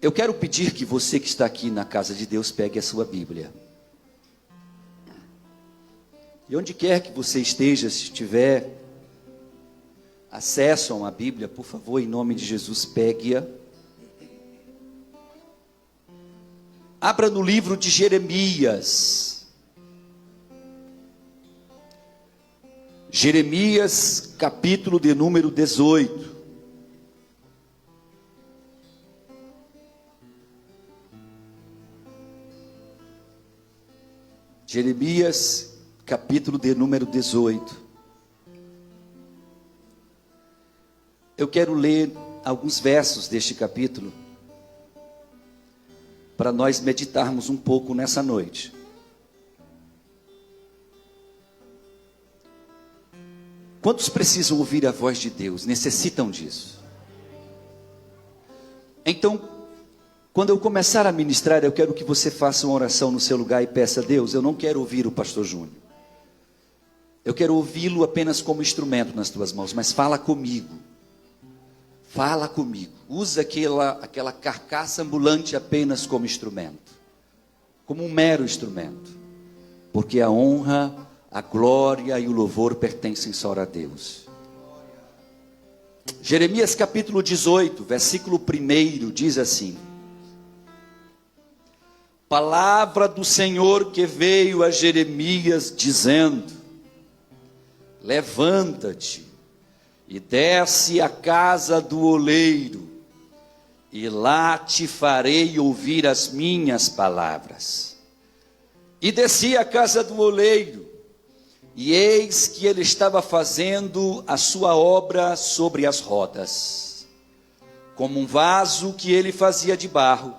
Eu quero pedir que você que está aqui na casa de Deus pegue a sua Bíblia. E onde quer que você esteja, se tiver acesso a uma Bíblia, por favor, em nome de Jesus, pegue-a. Abra no livro de Jeremias. Jeremias, capítulo de número 18. Jeremias, capítulo de número 18. Eu quero ler alguns versos deste capítulo, para nós meditarmos um pouco nessa noite. Quantos precisam ouvir a voz de Deus? Necessitam disso? Então, quando eu começar a ministrar, eu quero que você faça uma oração no seu lugar e peça a Deus: eu não quero ouvir o pastor Júnior. Eu quero ouvi-lo apenas como instrumento nas tuas mãos, mas fala comigo. Fala comigo. Usa aquela carcaça ambulante apenas como instrumento. Como um mero instrumento. Porque a honra, a glória e o louvor pertencem só a Deus. Jeremias capítulo 18, versículo 1 diz assim: palavra do Senhor que veio a Jeremias dizendo: levanta-te e desce à casa do oleiro, e lá te farei ouvir as minhas palavras. E desci à casa do oleiro, e eis que ele estava fazendo a sua obra sobre as rodas. Como um vaso que ele fazia de barro,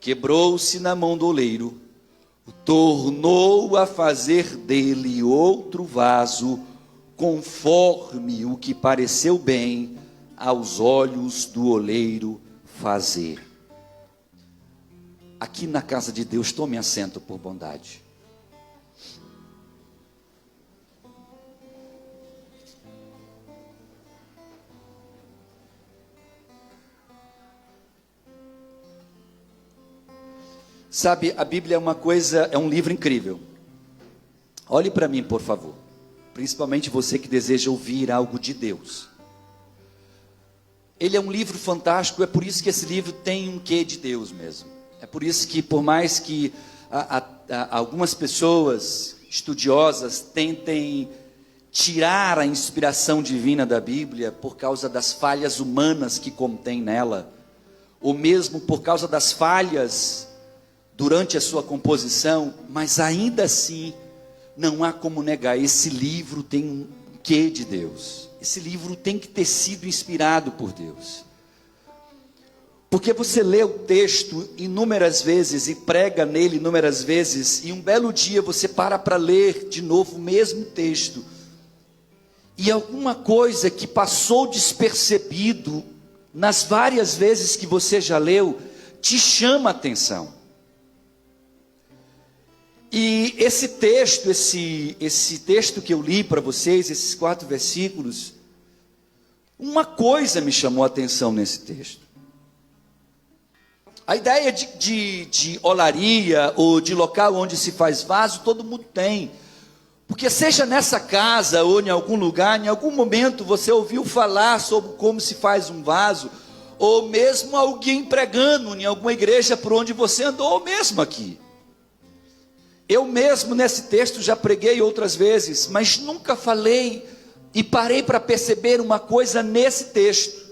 quebrou-se na mão do oleiro, tornou a fazer dele outro vaso, conforme o que pareceu bem aos olhos do oleiro fazer. Aqui na casa de Deus, tome assento por bondade. Sabe, a Bíblia é uma coisa, é um livro incrível. Olhe para mim, por favor. Principalmente você que deseja ouvir algo de Deus. Ele é um livro fantástico, é por isso que esse livro tem um quê de Deus mesmo. É por isso que, por mais que algumas pessoas estudiosas tentem tirar a inspiração divina da Bíblia por causa das falhas humanas que contém nela, ou mesmo por causa das falhas durante a sua composição, mas ainda assim, não há como negar, esse livro tem um quê de Deus. Esse livro tem que ter sido inspirado por Deus. Porque você lê o texto inúmeras vezes e prega nele inúmeras vezes, e um belo dia você para ler de novo o mesmo texto, e alguma coisa que passou despercebido nas várias vezes que você já leu, te chama a atenção. E esse texto, esse texto que eu li para vocês, esses 4 versículos, uma coisa me chamou a atenção nesse texto. A ideia de olaria ou de local onde se faz vaso, todo mundo tem. Porque seja nessa casa ou em algum lugar, em algum momento você ouviu falar sobre como se faz um vaso, ou mesmo alguém pregando em alguma igreja por onde você andou, ou mesmo aqui. Eu mesmo nesse texto já preguei outras vezes, mas nunca falei e parei para perceber uma coisa nesse texto.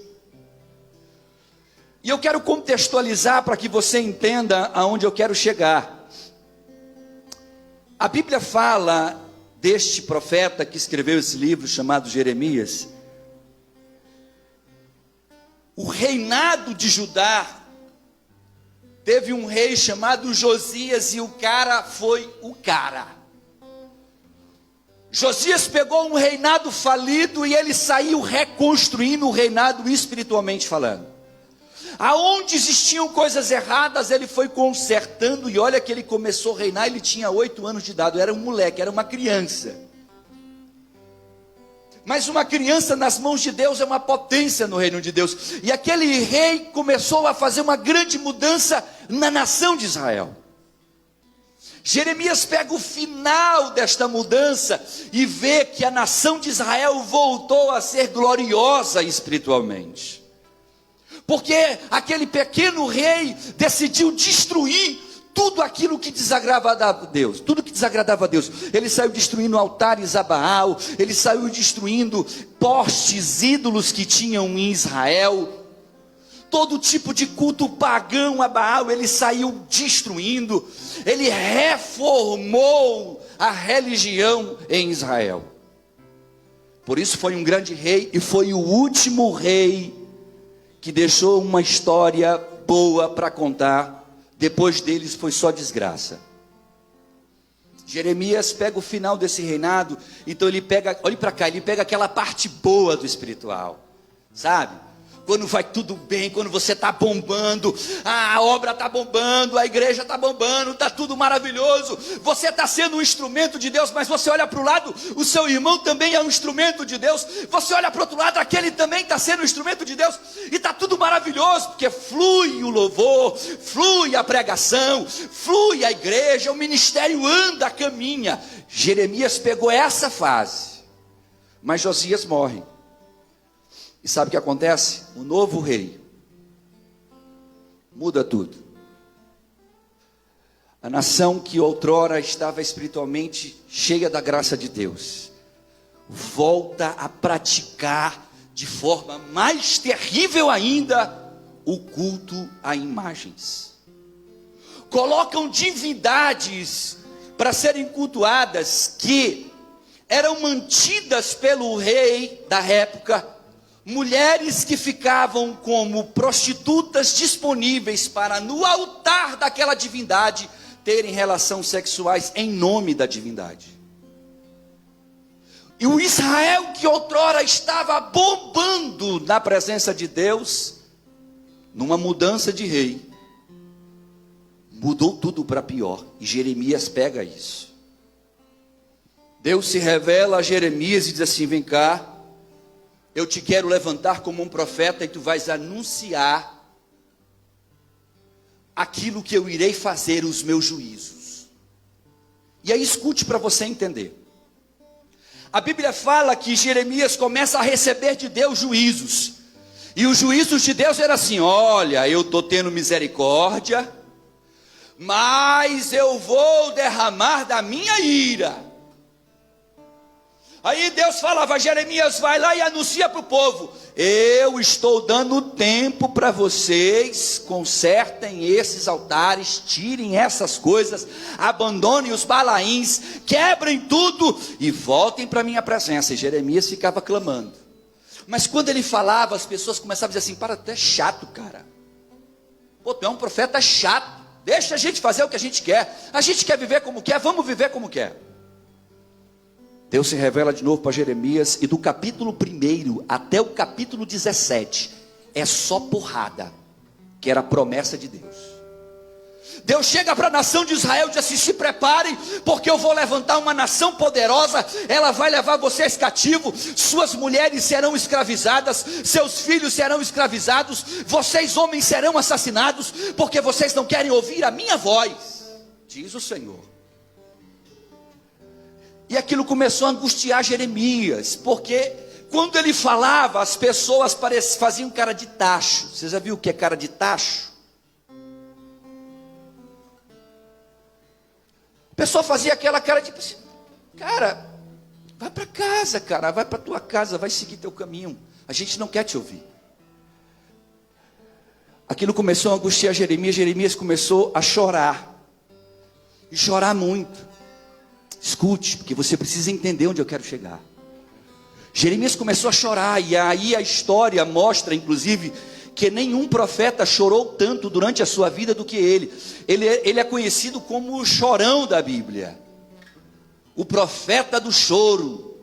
E eu quero contextualizar para que você entenda aonde eu quero chegar. A Bíblia fala deste profeta que escreveu esse livro chamado Jeremias. O reinado de Judá teve um rei chamado Josias, e o cara foi o cara. Josias pegou um reinado falido e ele saiu reconstruindo o reinado espiritualmente falando. Aonde existiam coisas erradas, ele foi consertando, e olha que ele começou a reinar, ele tinha 8 anos de idade, era um moleque, era uma criança. Mas uma criança nas mãos de Deus é uma potência no reino de Deus. E aquele rei começou a fazer uma grande mudança na nação de Israel. Jeremias pega o final desta mudança e vê que a nação de Israel voltou a ser gloriosa espiritualmente. Porque aquele pequeno rei decidiu destruir tudo aquilo que desagradava a Deus, tudo que desagradava a Deus. Ele saiu destruindo altares a Baal, ele saiu destruindo postes, ídolos que tinham em Israel, todo tipo de culto pagão a Baal, ele saiu destruindo. Ele reformou a religião em Israel. Por isso foi um grande rei, e foi o último rei que deixou uma história boa para contar. Depois deles foi só desgraça. Jeremias pega o final desse reinado, então ele pega, olhe para cá, ele pega aquela parte boa do espiritual, sabe? Quando vai tudo bem, quando você está bombando, a obra está bombando, a igreja está bombando, está tudo maravilhoso, você está sendo um instrumento de Deus, mas você olha para o lado, o seu irmão também é um instrumento de Deus, você olha para o outro lado, aquele também está sendo um instrumento de Deus, e está tudo maravilhoso, porque flui o louvor, flui a pregação, flui a igreja, o ministério anda, caminha. Jeremias pegou essa fase, mas Josias morre. E sabe o que acontece? O novo rei muda tudo. A nação que outrora estava espiritualmente cheia da graça de Deus, volta a praticar de forma mais terrível ainda o culto a imagens. Colocam divindades para serem cultuadas que eram mantidas pelo rei da época, mulheres que ficavam como prostitutas disponíveis para no altar daquela divindade terem relações sexuais em nome da divindade. E o Israel que outrora estava bombando na presença de Deus, numa mudança de rei, mudou tudo para pior. E Jeremias pega isso. Deus se revela a Jeremias e diz assim: vem cá, eu te quero levantar como um profeta e tu vais anunciar aquilo que eu irei fazer, os meus juízos. E aí escute para você entender. A Bíblia fala que Jeremias começa a receber de Deus juízos. E os juízos de Deus eram assim: olha, eu estou tendo misericórdia, mas eu vou derramar da minha ira. Aí Deus falava: Jeremias, vai lá e anuncia para o povo: eu estou dando tempo para vocês, consertem esses altares, tirem essas coisas, abandonem os balaíns, quebrem tudo e voltem para a minha presença. E Jeremias ficava clamando. Mas quando ele falava, as pessoas começavam a dizer assim: para, tu é chato, cara. Pô, tu é um profeta chato, deixa a gente fazer o que a gente quer. A gente quer viver como quer, vamos viver como quer. Deus se revela de novo para Jeremias, e do capítulo 1 até o capítulo 17, é só porrada, que era a promessa de Deus. Deus chega para a nação de Israel e diz assim: se preparem, porque eu vou levantar uma nação poderosa, ela vai levar vocês cativos, suas mulheres serão escravizadas, seus filhos serão escravizados, vocês homens serão assassinados, porque vocês não querem ouvir a minha voz, diz o Senhor. E aquilo começou a angustiar Jeremias, porque quando ele falava, as pessoas faziam cara de tacho. Você já viu o que é cara de tacho? A pessoa fazia aquela cara de: cara, vai para casa, cara, vai para tua casa, vai seguir teu caminho, a gente não quer te ouvir. Aquilo começou a angustiar Jeremias. Jeremias começou a chorar, e chorar muito. Escute, porque você precisa entender onde eu quero chegar. Jeremias começou a chorar, e aí a história mostra, inclusive, que nenhum profeta chorou tanto durante a sua vida do que ele. Ele é conhecido como o chorão da Bíblia, o profeta do choro.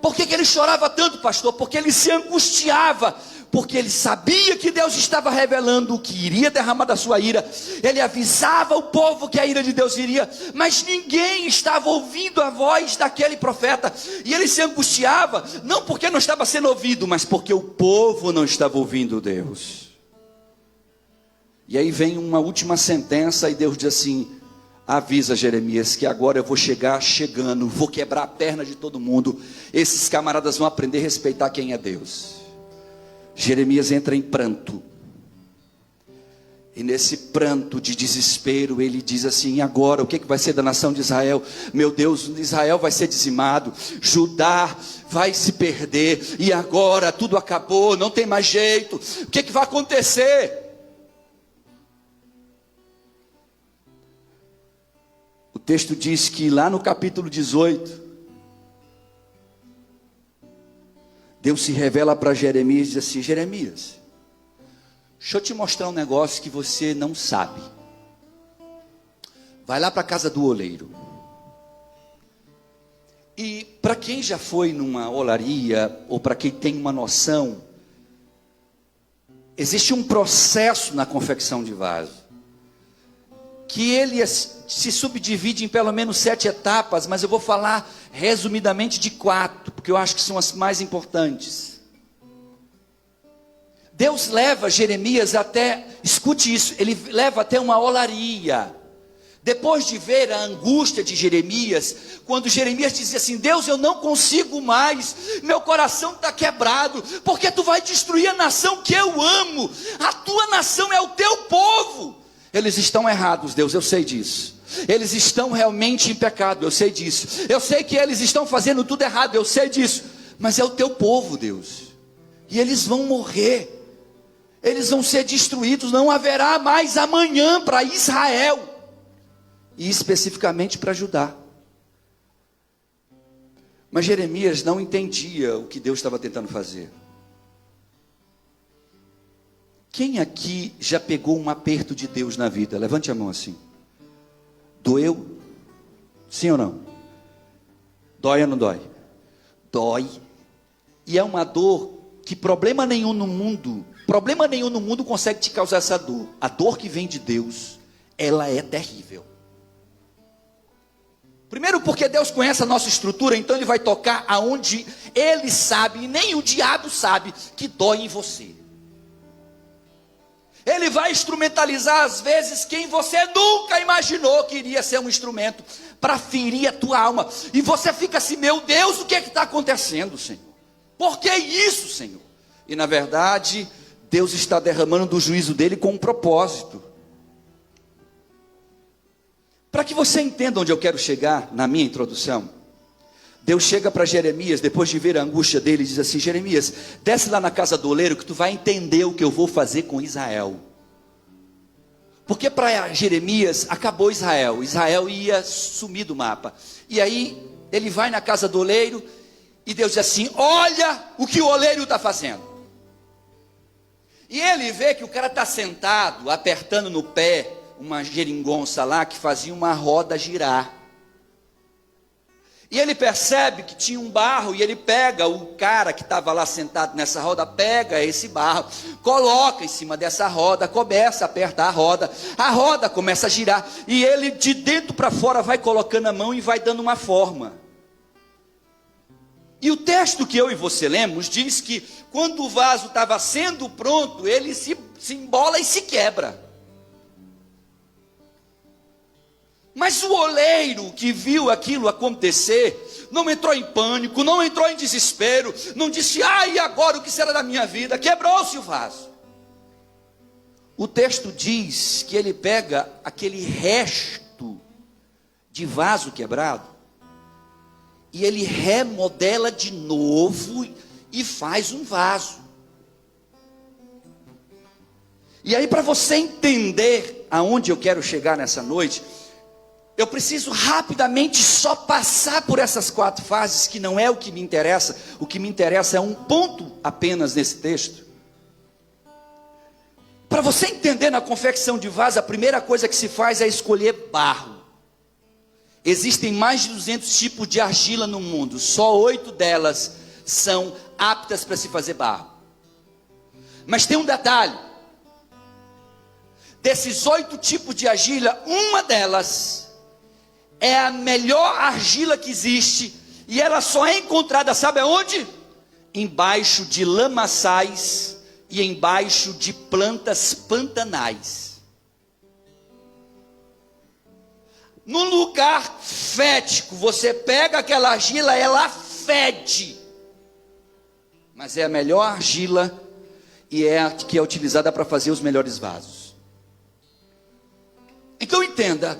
Por que ele chorava tanto, pastor? Porque ele se angustiava porque ele sabia que Deus estava revelando o que iria derramar da sua ira. Ele avisava o povo que a ira de Deus iria, mas ninguém estava ouvindo a voz daquele profeta, e ele se angustiava, não porque não estava sendo ouvido, mas porque o povo não estava ouvindo Deus. E aí vem uma última sentença, e Deus diz assim: avisa Jeremias que agora eu vou chegando, vou quebrar a perna de todo mundo, esses camaradas vão aprender a respeitar quem é Deus. Jeremias entra em pranto, e nesse pranto de desespero, ele diz assim: e agora, o que vai ser da nação de Israel? Meu Deus, Israel vai ser dizimado, Judá vai se perder, e agora tudo acabou, não tem mais jeito, o que vai acontecer? O texto diz que lá no capítulo 18, Deus se revela para Jeremias e diz assim: Jeremias, deixa eu te mostrar um negócio que você não sabe. Vai lá para a casa do oleiro. E para quem já foi numa olaria, ou para quem tem uma noção, existe um processo na confecção de vaso, que ele se subdivide em pelo menos 7 etapas, mas eu vou falar resumidamente de 4, porque eu acho que são as mais importantes. Deus leva Jeremias até, escute isso, ele leva até uma olaria. Depois de ver a angústia de Jeremias, quando Jeremias dizia assim: Deus, eu não consigo mais, meu coração está quebrado, porque tu vai destruir a nação que eu amo, a tua nação é o teu povo. Eles estão errados, Deus, eu sei disso. Eles estão realmente em pecado, eu sei disso. Eu sei que eles estão fazendo tudo errado, eu sei disso. Mas é o teu povo, Deus. E eles vão morrer. Eles vão ser destruídos. Não haverá mais amanhã para Israel. E especificamente para Judá. Mas Jeremias não entendia o que Deus estava tentando fazer. Quem aqui já pegou um aperto de Deus na vida? Levante a mão assim. Doeu? Sim ou não? Dói ou não dói? Dói. E é uma dor que problema nenhum no mundo consegue te causar essa dor. A dor que vem de Deus, ela é terrível. Primeiro porque Deus conhece a nossa estrutura, então Ele vai tocar aonde Ele sabe, e nem o diabo sabe, que dói em você. Ele vai instrumentalizar às vezes quem você nunca imaginou que iria ser um instrumento para ferir a tua alma. E você fica assim: meu Deus, o que é que está acontecendo, Senhor? Por que isso, Senhor? E na verdade, Deus está derramando do juízo dele com um propósito. Para que você entenda onde eu quero chegar na minha introdução, Deus chega para Jeremias, depois de ver a angústia dele, e diz assim: Jeremias, desce lá na casa do oleiro que tu vai entender o que eu vou fazer com Israel. Porque para Jeremias acabou Israel, Israel ia sumir do mapa. E aí ele vai na casa do oleiro, e Deus diz assim: olha o que o oleiro está fazendo. E ele vê que o cara está sentado, apertando no pé uma geringonça lá, que fazia uma roda girar. E ele percebe que tinha um barro, e ele pega o cara que estava lá sentado nessa roda, pega esse barro, coloca em cima dessa roda, começa a apertar a roda começa a girar, e ele de dentro para fora vai colocando a mão e vai dando uma forma. E o texto que eu e você lemos diz que quando o vaso estava sendo pronto, ele se embola e se quebra. Mas o oleiro que viu aquilo acontecer, não entrou em pânico, não entrou em desespero, não disse: ai, agora o que será da minha vida? Quebrou-se o vaso. O texto diz que ele pega aquele resto de vaso quebrado, e ele remodela de novo e faz um vaso. E aí, para você entender aonde eu quero chegar nessa noite, eu preciso rapidamente só passar por essas 4 fases, que não é o que me interessa. O que me interessa é um ponto apenas nesse texto. Para você entender na confecção de vaso, a primeira coisa que se faz é escolher barro. Existem mais de 200 tipos de argila no mundo, só 8 delas são aptas para se fazer barro. Mas tem um detalhe: desses 8 tipos de argila, uma delas é a melhor argila que existe, e ela só é encontrada, sabe aonde? Embaixo de lamaçais e embaixo de plantas pantanais. Num lugar fético, você pega aquela argila, ela fede, mas é a melhor argila e é a que é utilizada para fazer os melhores vasos. Então entenda,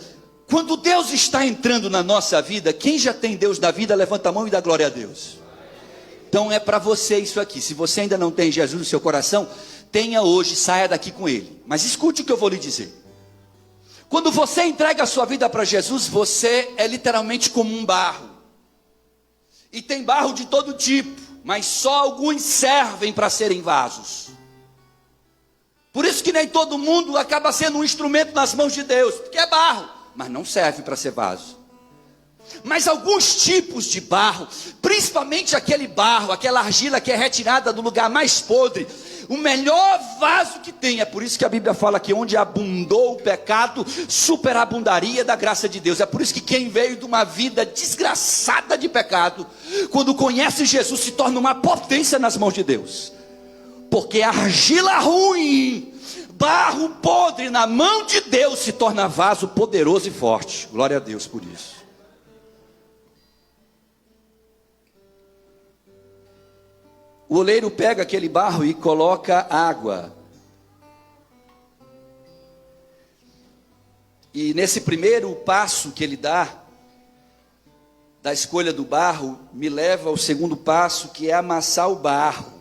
quando Deus está entrando na nossa vida, quem já tem Deus na vida, levanta a mão e dá glória a Deus. Então é para você isso aqui. Se você ainda não tem Jesus no seu coração, tenha hoje, saia daqui com Ele. Mas escute o que eu vou lhe dizer. Quando você entrega a sua vida para Jesus, você é literalmente como um barro. E tem barro de todo tipo, mas só alguns servem para serem vasos. Por isso que nem todo mundo acaba sendo um instrumento nas mãos de Deus, porque é barro, mas não serve para ser vaso. Mas alguns tipos de barro, principalmente aquele barro, aquela argila que é retirada do lugar mais podre, o melhor vaso que tem. É por isso que a Bíblia fala que onde abundou o pecado, superabundaria da graça de Deus. É por isso que quem veio de uma vida desgraçada de pecado, quando conhece Jesus, se torna uma potência nas mãos de Deus. Porque a argila ruim, barro podre na mão de Deus, se torna vaso poderoso e forte. Glória a Deus por isso. O oleiro pega aquele barro e coloca água. E nesse primeiro passo que ele dá, da escolha do barro, me leva ao segundo passo, que é amassar o barro.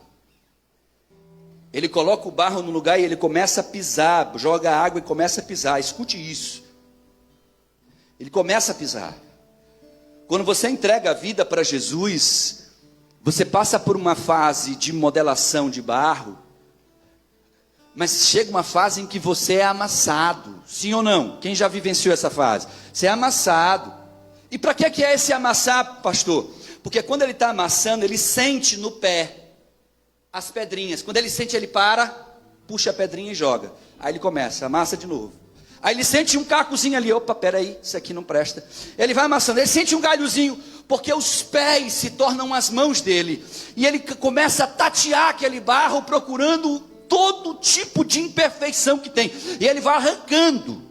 Ele coloca o barro no lugar e ele começa a pisar, joga água e começa a pisar. Escute isso. Ele começa a pisar. Quando você entrega a vida para Jesus, você passa por uma fase de modelação de barro, mas chega uma fase em que você é amassado. Sim ou não? Quem já vivenciou essa fase? Você é amassado. E para que é esse amassar, pastor? Porque quando ele está amassando, ele sente no pé as pedrinhas. Quando ele sente, ele para, puxa a pedrinha e joga. Aí ele começa, amassa de novo. Aí ele sente um cacozinho ali, opa, peraí, isso aqui não presta. Ele vai amassando, ele sente um galhozinho, porque os pés se tornam as mãos dele. E ele começa a tatear aquele barro, procurando todo tipo de imperfeição que tem. E ele vai arrancando.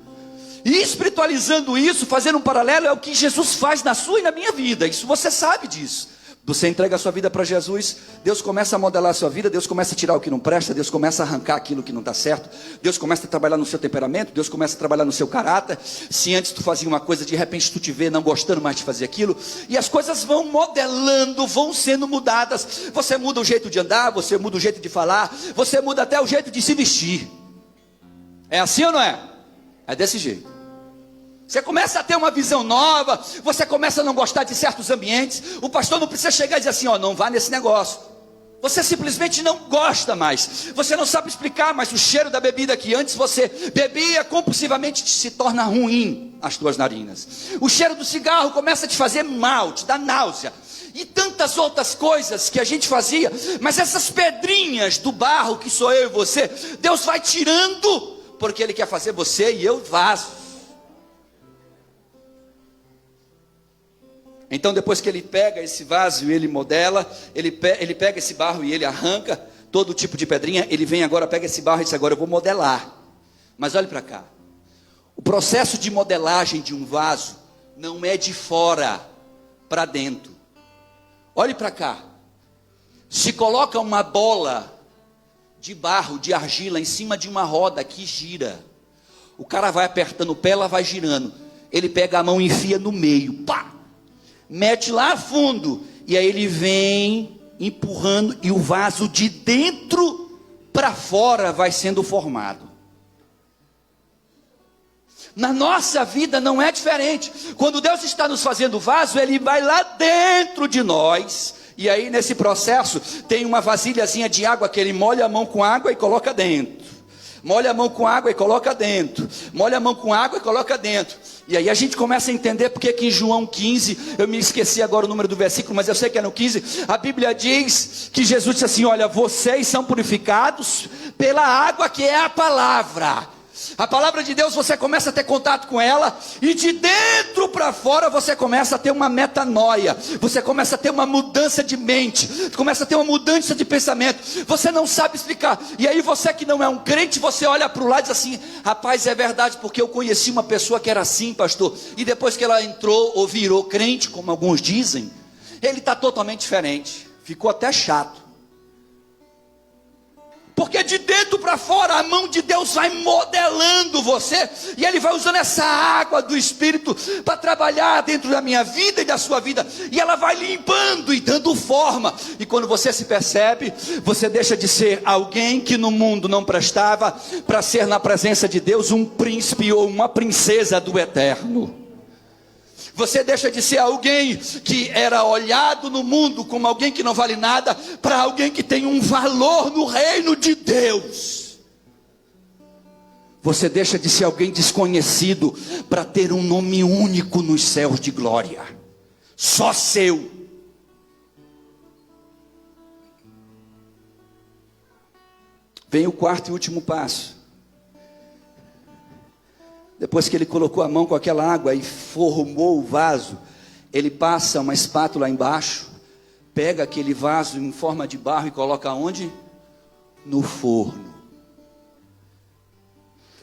E espiritualizando isso, fazendo um paralelo, é o que Jesus faz na sua e na minha vida. Isso você sabe disso. Você entrega a sua vida para Jesus, Deus começa a modelar a sua vida, Deus começa a tirar o que não presta, Deus começa a arrancar aquilo que não está certo, Deus começa a trabalhar no seu temperamento, Deus começa a trabalhar no seu caráter. Se antes tu fazia uma coisa, de repente tu te vê não gostando mais de fazer aquilo, e as coisas vão modelando, vão sendo mudadas. Você muda o jeito de andar, você muda o jeito de falar, você muda até o jeito de se vestir. É assim ou não é? É desse jeito. Você começa a ter uma visão nova, você começa a não gostar de certos ambientes. O pastor não precisa chegar e dizer assim, ó, não vá nesse negócio. Você simplesmente não gosta mais. Você não sabe explicar, mas o cheiro da bebida que antes você bebia compulsivamente se torna ruim às tuas narinas. O cheiro do cigarro começa a te fazer mal, te dá náusea. E tantas outras coisas que a gente fazia. Mas essas pedrinhas do barro que sou eu e você, Deus vai tirando, porque Ele quer fazer você e eu vaso. Então depois que ele pega esse vaso e ele modela, ele pega esse barro e ele arranca todo tipo de pedrinha, ele vem agora, pega esse barro e diz, agora eu vou modelar. Mas olhe para cá, o processo de modelagem de um vaso não é de fora para dentro. Olhe para cá, se coloca uma bola de barro, de argila em cima de uma roda que gira, o cara vai apertando o pé, ela vai girando, ele pega a mão e enfia no meio, pá! Mete lá fundo, e aí ele vem empurrando, e o vaso de dentro para fora vai sendo formado. Na nossa vida não é diferente. Quando Deus está nos fazendo vaso, Ele vai lá dentro de nós, e aí nesse processo tem uma vasilhazinha de água que Ele molha a mão com água e coloca dentro. Molha a mão com água e coloca dentro. Molha a mão com água e coloca dentro. E aí a gente começa a entender porque que em João 15, eu me esqueci agora o número do versículo, mas eu sei que é no 15, a Bíblia diz que Jesus disse assim: olha, vocês são purificados pela água que é a palavra. A palavra de Deus, você começa a ter contato com ela, e de dentro para fora você começa a ter uma metanoia, você começa a ter uma mudança de mente, começa a ter uma mudança de pensamento, você não sabe explicar. E aí você que não é um crente, você olha para o lado e diz assim: rapaz, é verdade, porque eu conheci uma pessoa que era assim, pastor, e depois que ela entrou ou virou crente, como alguns dizem, ele está totalmente diferente, ficou até chato. Porque de dentro para fora a mão de Deus vai modelando você, e Ele vai usando essa água do Espírito para trabalhar dentro da minha vida e da sua vida, e ela vai limpando e dando forma. E quando você se percebe, você deixa de ser alguém que no mundo não prestava, para ser na presença de Deus um príncipe ou uma princesa do eterno. Você deixa de ser alguém que era olhado no mundo como alguém que não vale nada, para alguém que tem um valor no reino de Deus. Você deixa de ser alguém desconhecido para ter um nome único nos céus de glória, só seu. Vem o quarto e último passo. Depois que ele colocou a mão com aquela água e formou o vaso, ele passa uma espátula embaixo, pega aquele vaso em forma de barro e coloca onde? No forno.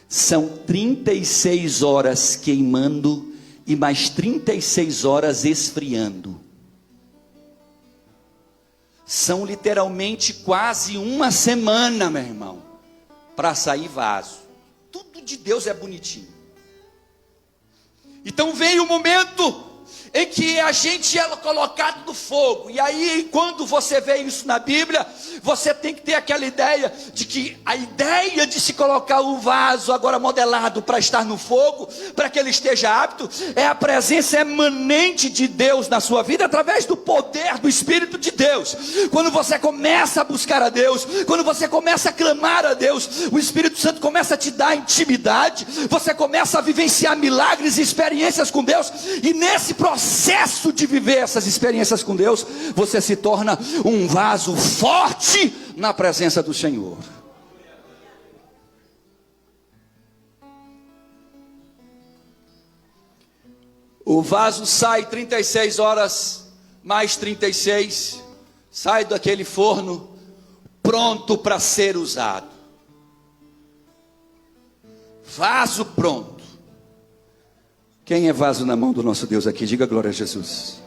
São 36 horas queimando e mais 36 horas esfriando. São literalmente quase uma semana, meu irmão, para sair vaso. Tudo de Deus é bonitinho. Então vem o momento em que a gente é colocado no fogo. E aí, quando você vê isso na Bíblia, você tem que ter aquela ideia de que a ideia de se colocar o vaso agora modelado para estar no fogo, para que ele esteja apto, é a presença emanente de Deus na sua vida, através do poder do Espírito de Deus. Quando você começa a buscar a Deus, quando você começa a clamar a Deus, o Espírito Santo começa a te dar intimidade, você começa a vivenciar milagres e experiências com Deus, e nesse processo de viver essas experiências com Deus, você se torna um vaso forte na presença do Senhor. O vaso sai 36 horas, mais 36, sai daquele forno, pronto para ser usado. Vaso pronto. Quem é vaso na mão do nosso Deus aqui? Diga glória a Jesus.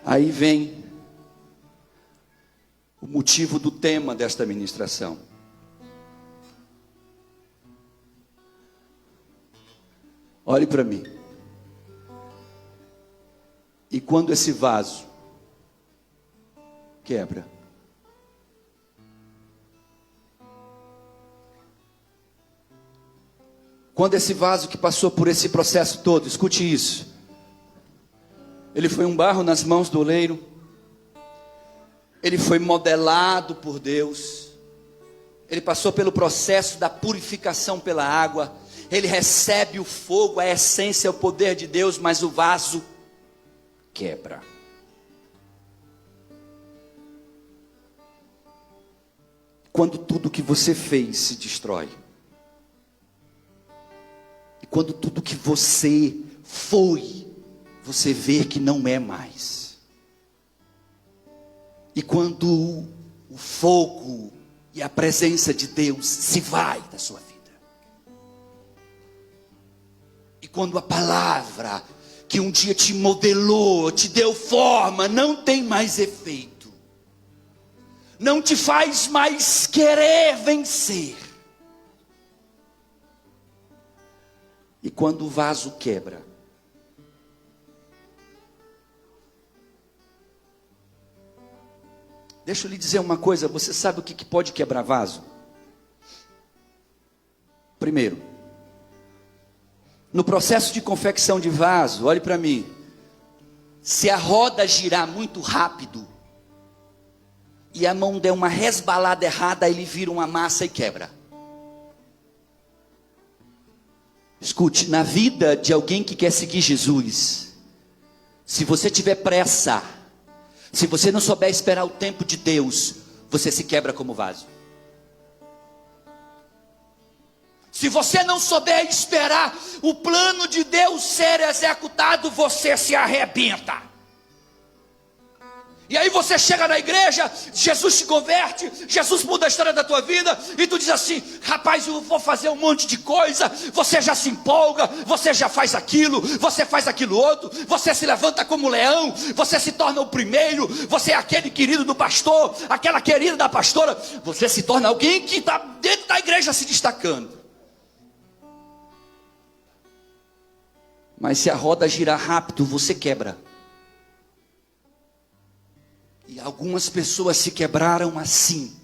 Aí vem o motivo do tema desta ministração. Olhe para mim. E quando esse vaso quebra, quando esse vaso que passou por esse processo todo, escute isso, ele foi um barro nas mãos do oleiro, ele foi modelado por Deus, ele passou pelo processo da purificação pela água, ele recebe o fogo, a essência, o poder de Deus, mas o vaso quebra. Quando tudo que você fez se destrói, e quando tudo que você foi, você vê que não é mais, e quando o fogo e a presença de Deus se vai da sua vida, e quando a palavra que um dia te modelou, te deu forma, não tem mais efeito, não te faz mais querer vencer, e quando o vaso quebra, deixa eu lhe dizer uma coisa, você sabe o que pode quebrar vaso? Primeiro, no processo de confecção de vaso, olhe para mim, se a roda girar muito rápido, e a mão der uma resbalada errada, ele vira uma massa e quebra. Escute, na vida de alguém que quer seguir Jesus, se você tiver pressa, se você não souber esperar o tempo de Deus, você se quebra como vaso. Se você não souber esperar o plano de Deus ser executado, você se arrebenta. E aí você chega na igreja, Jesus te converte, Jesus muda a história da tua vida, e tu diz assim: rapaz, eu vou fazer um monte de coisa. Você já se empolga, você já faz aquilo, você faz aquilo outro, você se levanta como leão, você se torna o primeiro, você é aquele querido do pastor, aquela querida da pastora, você se torna alguém que está dentro da igreja se destacando. Mas se a roda girar rápido, você quebra. E algumas pessoas se quebraram assim.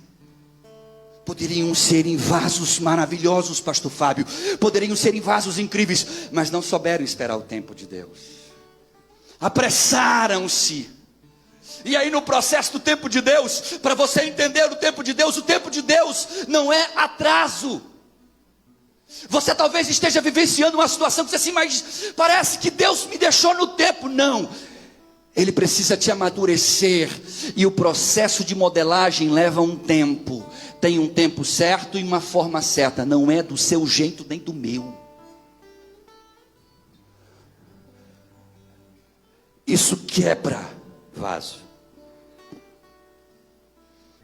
Poderiam ser em vasos maravilhosos, pastor Fábio. Poderiam ser em vasos incríveis, mas não souberam esperar o tempo de Deus. Apressaram-se. E aí no processo do tempo de Deus, para você entender o tempo de Deus não é atraso. Você talvez esteja vivenciando uma situação que você assim, mas parece que Deus me deixou no tempo. Não. Ele precisa te amadurecer, e o processo de modelagem leva um tempo. Tem um tempo certo e uma forma certa. Não é do seu jeito nem do meu. Isso quebra vaso.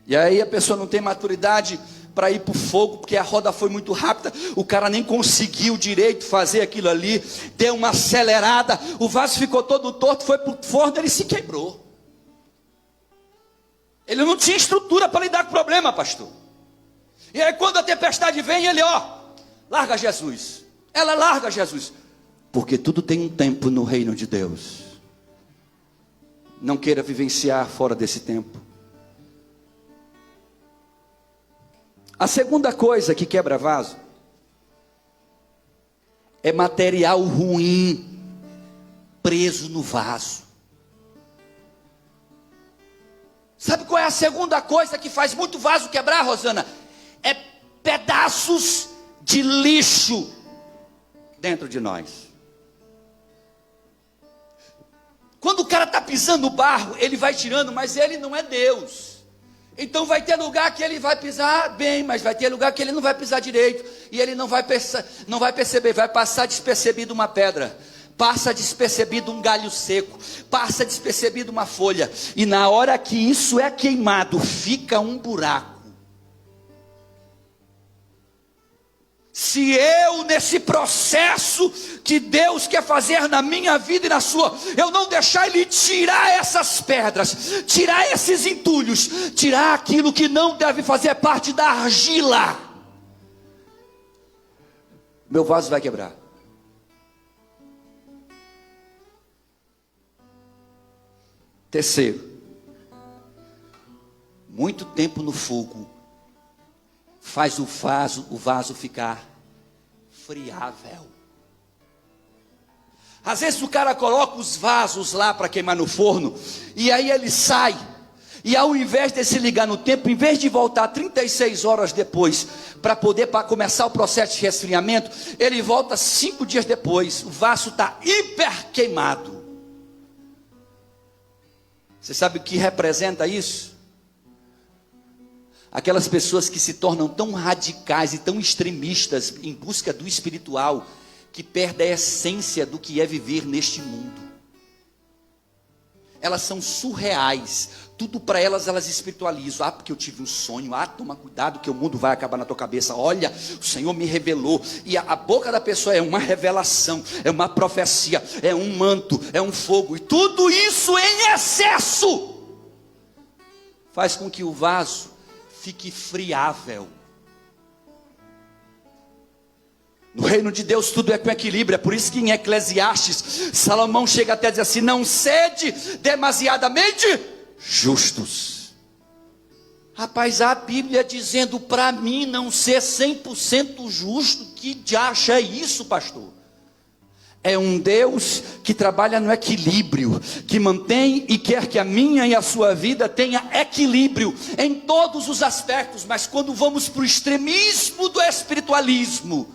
E aí a pessoa não tem maturidade para ir para o fogo, porque a roda foi muito rápida, o cara nem conseguiu direito fazer aquilo ali, deu uma acelerada, o vaso ficou todo torto, foi para o forno, ele se quebrou. Ele não tinha estrutura para lidar com o problema, pastor. E aí quando a tempestade vem, ele larga Jesus. Ela larga Jesus. Porque tudo tem um tempo no reino de Deus. Não queira vivenciar fora desse tempo. A segunda coisa que quebra vaso é material ruim preso no vaso. Sabe qual é a segunda coisa que faz muito vaso quebrar, Rosana? É pedaços de lixo dentro de nós. Quando o cara está pisando no barro, ele vai tirando, mas ele não é Deus. Então vai ter lugar que ele vai pisar bem, mas vai ter lugar que ele não vai pisar direito. E ele não vai perceber, vai passar despercebido uma pedra. Passa despercebido um galho seco. Passa despercebido uma folha. E na hora que isso é queimado, fica um buraco. Se eu, nesse processo que Deus quer fazer na minha vida e na sua, eu não deixar Ele tirar essas pedras, tirar esses entulhos, tirar aquilo que não deve fazer parte da argila, meu vaso vai quebrar. Terceiro, muito tempo no fogo faz o vaso ficar friável. Às vezes o cara coloca os vasos lá para queimar no forno, e aí ele sai, e ao invés de se ligar no tempo, em vez de voltar 36 horas depois, para começar o processo de resfriamento, ele volta 5 dias depois, o vaso está hiper queimado. Você sabe o que representa isso? Aquelas pessoas que se tornam tão radicais e tão extremistas em busca do espiritual, que perdem a essência do que é viver neste mundo. Elas são surreais. Tudo para elas espiritualizam. Porque eu tive um sonho. Toma cuidado que o mundo vai acabar na tua cabeça. Olha, o Senhor me revelou. E a boca da pessoa é uma revelação, é uma profecia, é um manto, é um fogo. E tudo isso em excesso faz com que o vaso fique friável. No reino de Deus tudo é com equilíbrio. É por isso que em Eclesiastes Salomão chega até a dizer assim: não sede demasiadamente justos. Rapaz, a Bíblia dizendo para mim não ser 100% justo. Que diacho é isso, pastor? É um Deus que trabalha no equilíbrio, que mantém e quer que a minha e a sua vida tenha equilíbrio em todos os aspectos. Mas quando vamos para o extremismo do espiritualismo,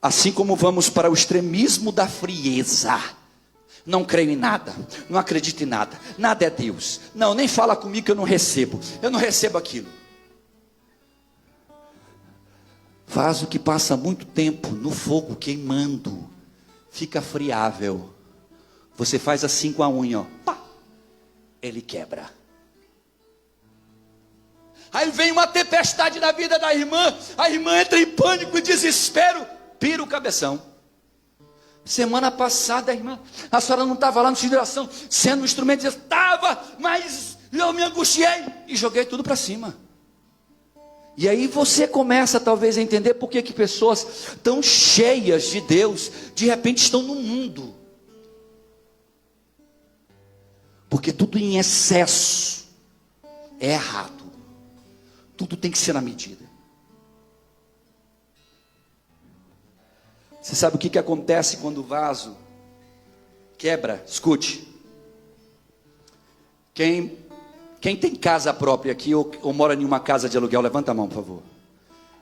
Assim como vamos para o extremismo da frieza. Não creio em nada, não acredito em nada, nada é Deus. Não, nem fala comigo que eu não recebo aquilo. Vaso que passa muito tempo no fogo queimando, fica friável. Você faz assim com a unha, ó, pá, ele quebra. Aí vem uma tempestade na vida da irmã, a irmã entra em pânico e desespero, pira o cabeção. Semana passada, irmã, a senhora não estava lá no Círculo de Oração, sendo um instrumento, eu estava, mas eu me angustiei e joguei tudo para cima. E aí você começa talvez a entender por que pessoas tão cheias de Deus, de repente estão no mundo. Porque tudo em excesso é errado. Tudo tem que ser na medida. Você sabe o que acontece quando o vaso quebra? Escute. Quem tem casa própria aqui ou mora em uma casa de aluguel, levanta a mão, por favor.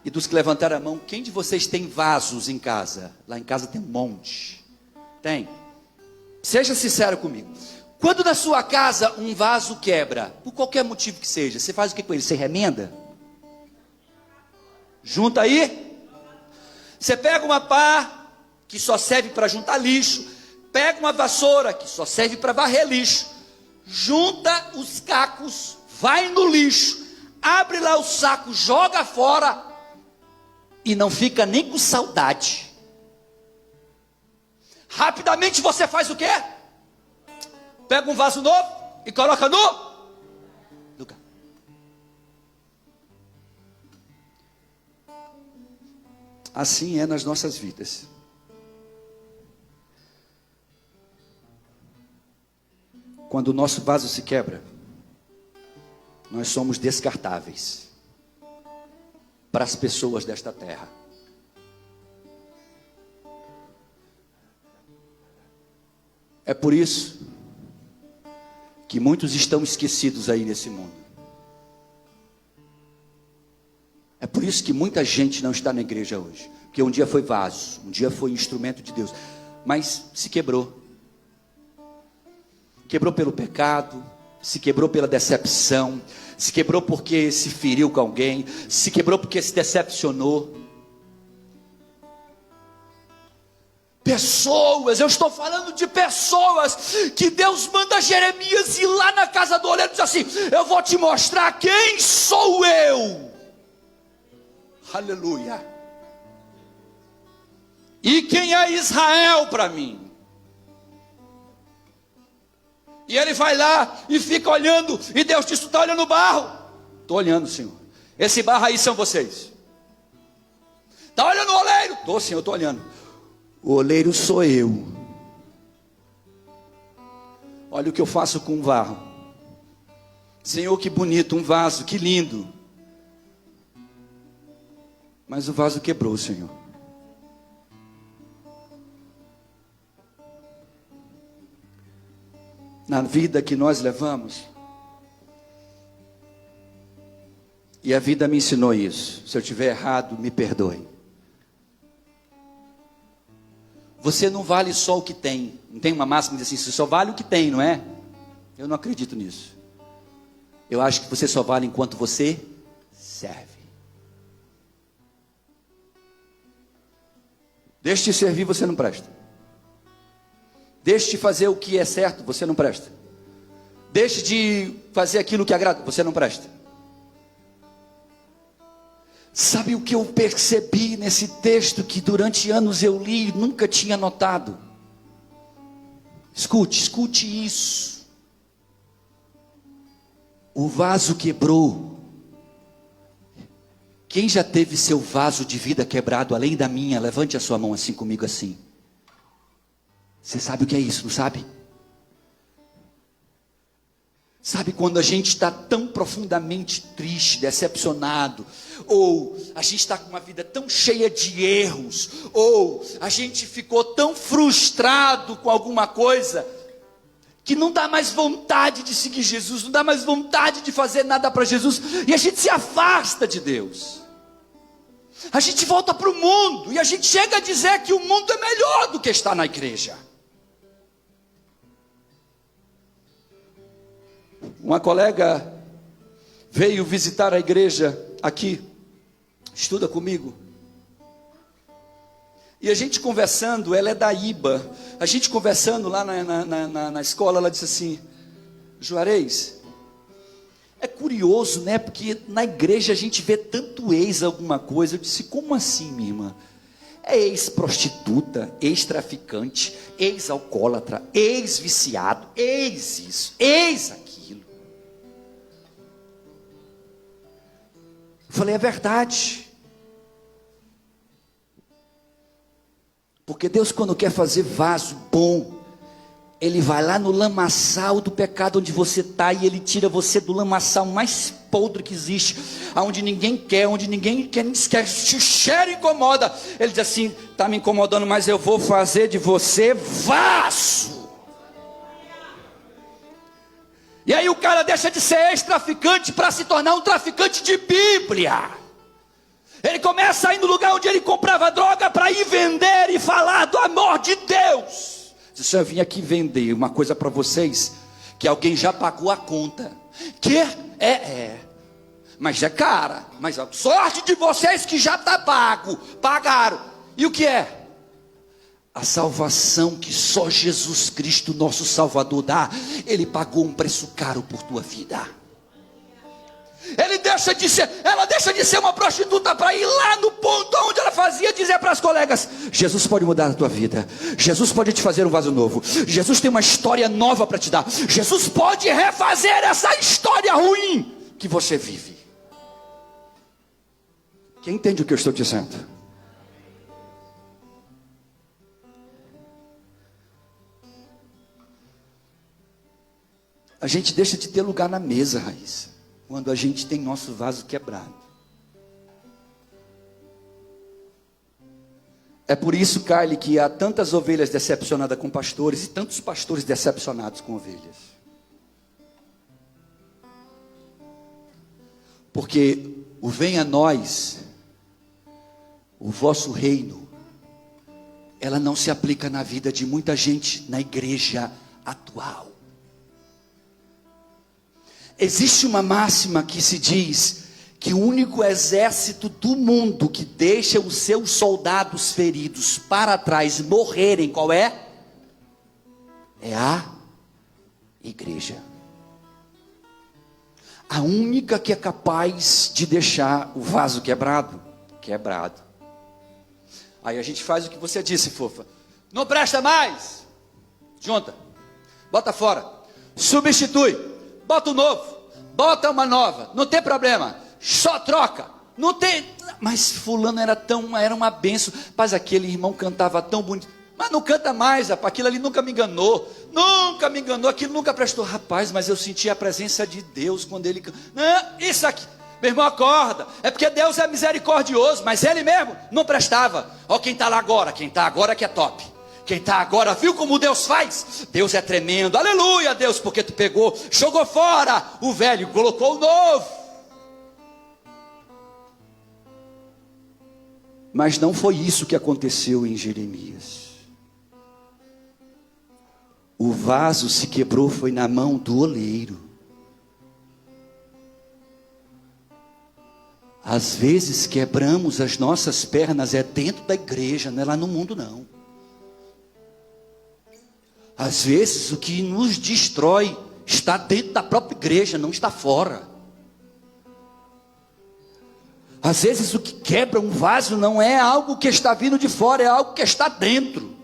E dos que levantaram a mão, quem de vocês tem vasos em casa? Lá em casa tem um monte. Tem. Seja sincero comigo. Quando na sua casa um vaso quebra, por qualquer motivo que seja, você faz o que com ele? Você remenda? Junta aí. Você pega uma pá, que só serve para juntar lixo. Pega uma vassoura, que só serve para varrer lixo. Junta os cacos, vai no lixo, abre lá o saco, joga fora. E não fica nem com saudade. Rapidamente você faz o quê? Pega um vaso novo e coloca no lugar. Assim é nas nossas vidas. Quando o nosso vaso se quebra, nós somos descartáveis para as pessoas desta terra. É por isso que muitos estão esquecidos aí nesse mundo. É por isso que muita gente não está na igreja hoje. Porque um dia foi vaso, um dia foi instrumento de Deus, mas se quebrou. Quebrou pelo pecado, se quebrou pela decepção, se quebrou porque se feriu com alguém, se quebrou porque se decepcionou. Pessoas, eu estou falando de pessoas que Deus manda Jeremias ir lá na casa do oleiro e diz assim: eu vou te mostrar quem sou eu. Aleluia. E quem é Israel para mim? E ele vai lá e fica olhando, e Deus diz: tu está olhando o barro? Estou olhando, Senhor. Esse barro aí são vocês. Está olhando o oleiro? Estou, Senhor, estou olhando. O oleiro sou eu. Olha o que eu faço com o barro. Senhor, que bonito, um vaso, que lindo. Mas o vaso quebrou, Senhor. Na vida que nós levamos, e a vida me ensinou isso. Se eu estiver errado, me perdoe. Você não vale só o que tem. Não tem uma máxima que diz assim: você só vale o que tem, não é? Eu não acredito nisso. Eu acho que você só vale enquanto você serve. Deixe de servir, você não presta. Deixe de fazer o que é certo, você não presta. Deixe de fazer aquilo que agrada, você não presta. Sabe o que eu percebi nesse texto que durante anos eu li e nunca tinha notado? Escute isso. O vaso quebrou. Quem já teve seu vaso de vida quebrado além da minha, levante a sua mão assim comigo assim. Você sabe o que é isso, não sabe? Sabe quando a gente está tão profundamente triste, decepcionado, ou a gente está com uma vida tão cheia de erros, ou a gente ficou tão frustrado com alguma coisa, que não dá mais vontade de seguir Jesus, não dá mais vontade de fazer nada para Jesus, e a gente se afasta de Deus. A gente volta para o mundo e a gente chega a dizer que o mundo é melhor do que estar na igreja. Uma colega veio visitar a igreja aqui, estuda comigo. E a gente conversando, ela é da IBA, a gente conversando lá na escola, ela disse assim: Juarez, é curioso, né? Porque na igreja a gente vê tanto ex alguma coisa. Eu disse: como assim, minha irmã? É ex-prostituta, ex-traficante, ex-alcoólatra, ex-viciado, ex-isso, ex-aquilo. Eu falei: é verdade. Porque Deus, quando quer fazer vaso bom, Ele vai lá no lamaçal do pecado onde você está, e Ele tira você do lamaçal mais podre que existe, aonde ninguém quer, onde ninguém quer, nem sequer, o cheiro incomoda. Ele diz assim: está me incomodando, mas eu vou fazer de você vaso. E aí o cara deixa de ser ex-traficante para se tornar um traficante de Bíblia. Ele começa a ir no lugar onde ele comprava droga para ir vender e falar do amor de Deus. Disse: eu vim aqui vender uma coisa para vocês, que alguém já pagou a conta. Que? Mas é cara. Mas a sorte de vocês que já está pago. Pagaram. E o que é? A salvação que só Jesus Cristo, nosso Salvador, dá. Ele pagou um preço caro por tua vida. Ela deixa de ser uma prostituta para ir lá no ponto onde ela fazia dizer para as colegas: Jesus pode mudar a tua vida, Jesus pode te fazer um vaso novo, Jesus tem uma história nova para te dar, Jesus pode refazer essa história ruim que você vive. Quem entende o que eu estou dizendo? A gente deixa de ter lugar na mesa, Raíssa, quando a gente tem nosso vaso quebrado. É por isso, Carly, que há tantas ovelhas decepcionadas com pastores e tantos pastores decepcionados com ovelhas. Porque o venha a nós, o vosso reino, ela não se aplica na vida de muita gente na igreja atual. Existe uma máxima que se diz que o único exército do mundo que deixa os seus soldados feridos para trás morrerem, qual é? É a igreja. A única que é capaz de deixar o vaso quebrado. Aí a gente faz o que você disse, fofa. Não presta mais. Junta. Bota fora. Substitui. Bota um novo, bota uma nova, não tem problema, só troca, não tem. Mas fulano era uma benção, mas aquele irmão cantava tão bonito, mas não canta mais, rapaz, aquilo ali nunca me enganou, aquilo nunca prestou. Rapaz, mas eu senti a presença de Deus quando ele canta. Não, isso aqui, meu irmão, acorda, é porque Deus é misericordioso, mas ele mesmo não prestava. Ó, quem está lá agora, quem está agora que é top. Quem está agora, viu como Deus faz? Deus é tremendo, aleluia Deus, porque tu pegou, jogou fora o velho, colocou o novo. Mas não foi isso que aconteceu em Jeremias. O vaso se quebrou, foi na mão do oleiro. Às vezes quebramos as nossas pernas dentro da igreja, não é lá no mundo não. Às vezes o que nos destrói está dentro da própria igreja, não está fora. Às vezes o que quebra um vaso não é algo que está vindo de fora, é algo que está dentro.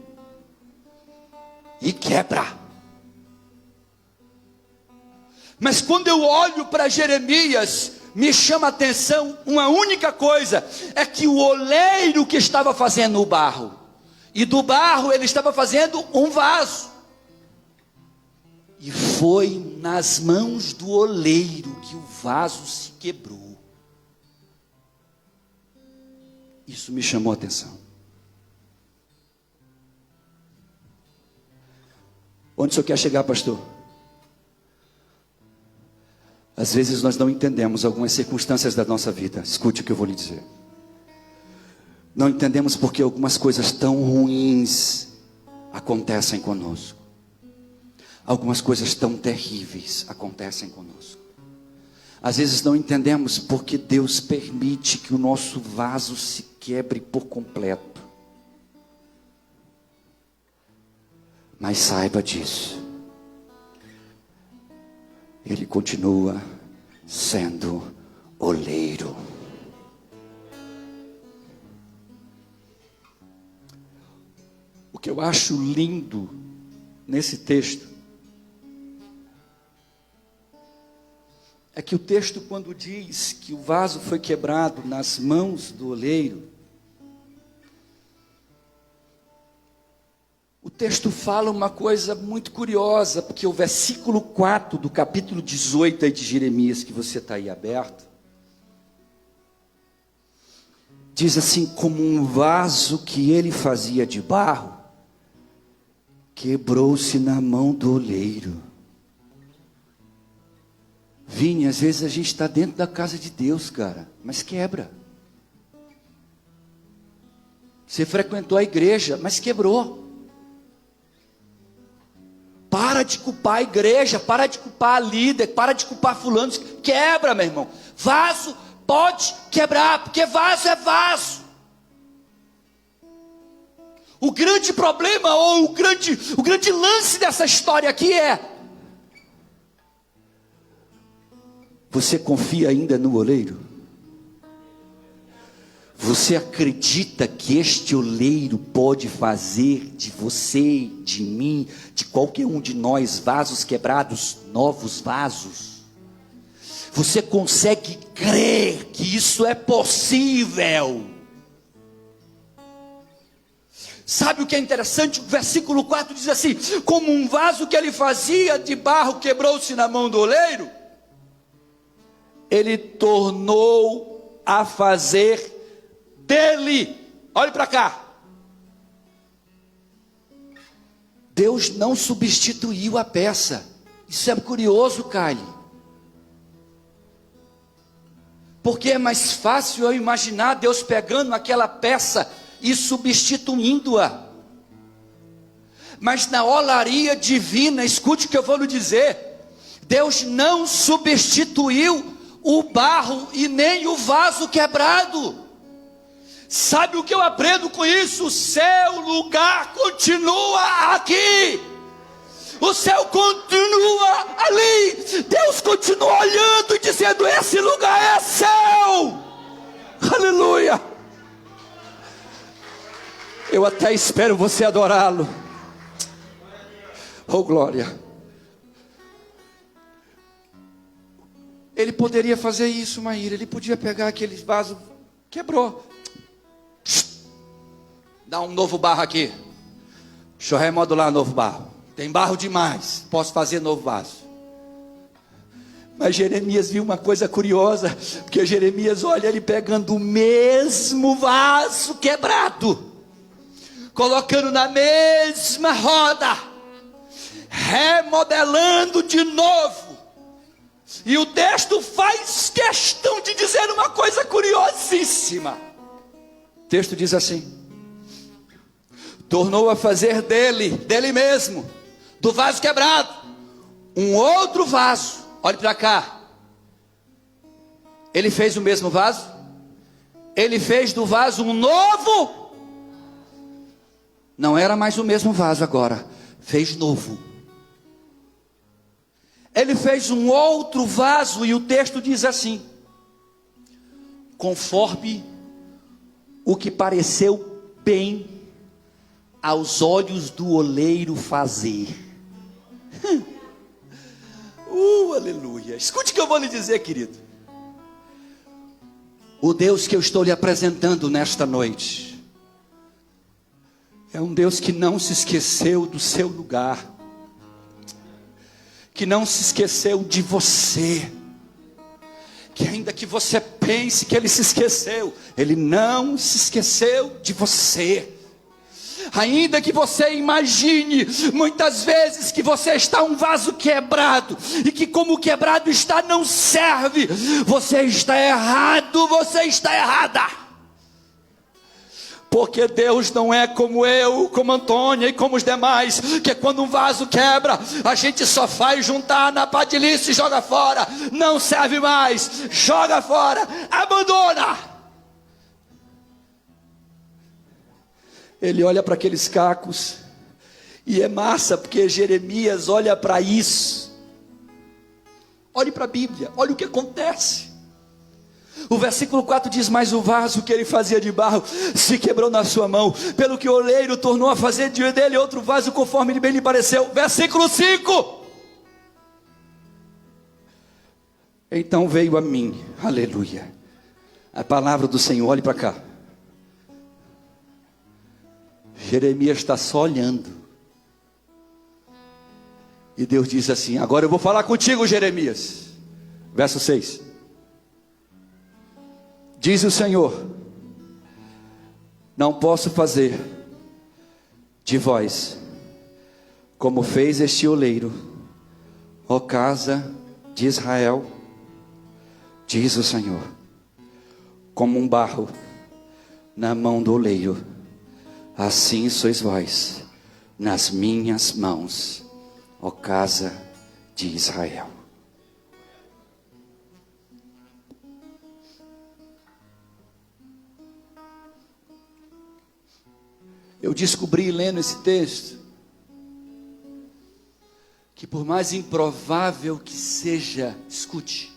E quebra. Mas quando eu olho para Jeremias, me chama a atenção uma única coisa, é que o oleiro que estava fazendo o barro, e do barro ele estava fazendo um vaso. E foi nas mãos do oleiro que o vaso se quebrou. Isso me chamou a atenção. Onde o senhor quer chegar, pastor? Às vezes nós não entendemos algumas circunstâncias da nossa vida. Escute o que eu vou lhe dizer. Não entendemos porque algumas coisas tão ruins acontecem conosco. Algumas coisas tão terríveis acontecem conosco. Às vezes não entendemos porque Deus permite que o nosso vaso se quebre por completo. Mas saiba disso. Ele continua sendo oleiro. O que eu acho lindo nesse texto é que o texto, quando diz que o vaso foi quebrado nas mãos do oleiro, o texto fala uma coisa muito curiosa, porque o versículo 4 do capítulo 18 aí de Jeremias, que você está aí aberto, diz assim: como um vaso que ele fazia de barro, quebrou-se na mão do oleiro. Vini, às vezes a gente está dentro da casa de Deus, cara, mas quebra. Você frequentou a igreja, mas quebrou. Para de culpar a igreja, para de culpar a líder, para de culpar fulano. Quebra, meu irmão. Vaso pode quebrar, porque vaso é vaso. O grande problema, ou o grande lance dessa história aqui é: você confia ainda no oleiro? Você acredita que este oleiro pode fazer de você, de mim, de qualquer um de nós, vasos quebrados, novos vasos? Você consegue crer que isso é possível? Sabe o que é interessante? O versículo 4 diz assim: como um vaso que ele fazia de barro quebrou-se na mão do oleiro, ele tornou a fazer dele. Olhe para cá. Deus não substituiu a peça. Isso é curioso, Kylie. Porque é mais fácil eu imaginar Deus pegando aquela peça e substituindo-a. Mas na olaria divina, escute o que eu vou lhe dizer: Deus não substituiu o barro e nem o vaso quebrado. Sabe o que eu aprendo com isso? O seu lugar continua aqui. O céu continua ali. Deus continua olhando e dizendo: esse lugar é seu. Aleluia. Eu até espero você adorá-lo. Oh, glória. Ele poderia fazer isso, Maíra. Ele podia pegar aqueles vasos, quebrou, dá um novo barro aqui. Deixa eu remodular novo barro. Tem barro demais, posso fazer novo vaso. Mas Jeremias viu uma coisa curiosa, porque Jeremias olha ele pegando o mesmo vaso quebrado, colocando na mesma roda, remodelando de novo. E o texto faz questão de dizer uma coisa curiosíssima. O texto diz assim: tornou a fazer dele mesmo, do vaso quebrado, um outro vaso. Olhe para cá. Ele fez o mesmo vaso? Ele fez do vaso um novo? Não era mais o mesmo vaso agora, fez novo. Ele fez um outro vaso, e o texto diz assim: conforme o que pareceu bem aos olhos do oleiro fazer. Aleluia. Escute o que eu vou lhe dizer, querido. O Deus que eu estou lhe apresentando nesta noite é um Deus que não se esqueceu do seu lugar, que não se esqueceu de você, que ainda que você pense que Ele se esqueceu, Ele não se esqueceu de você. Ainda que você imagine muitas vezes que você está um vaso quebrado, e que como quebrado está não serve, você está errado, você está errada. Porque Deus não é como eu, como Antônia e como os demais, que quando um vaso quebra, a gente só faz juntar na padilice e joga fora. Não serve mais, joga fora, abandona. Ele olha para aqueles cacos, e é massa, porque Jeremias olha para isso. Olhe para a Bíblia, olha o que acontece. O versículo 4 diz: mas o vaso que ele fazia de barro se quebrou na sua mão, pelo que o oleiro tornou a fazer dele outro vaso conforme bem lhe pareceu. Versículo 5: então veio a mim, aleluia, a palavra do Senhor. Olhe para cá. Jeremias está só olhando, e Deus diz assim: agora eu vou falar contigo, Jeremias. Verso 6: diz o Senhor: não posso fazer de vós como fez este oleiro, ó casa de Israel. Diz o Senhor: como um barro na mão do oleiro, assim sois vós nas minhas mãos, ó casa de Israel. Eu descobri, lendo esse texto, que por mais improvável que seja, escute,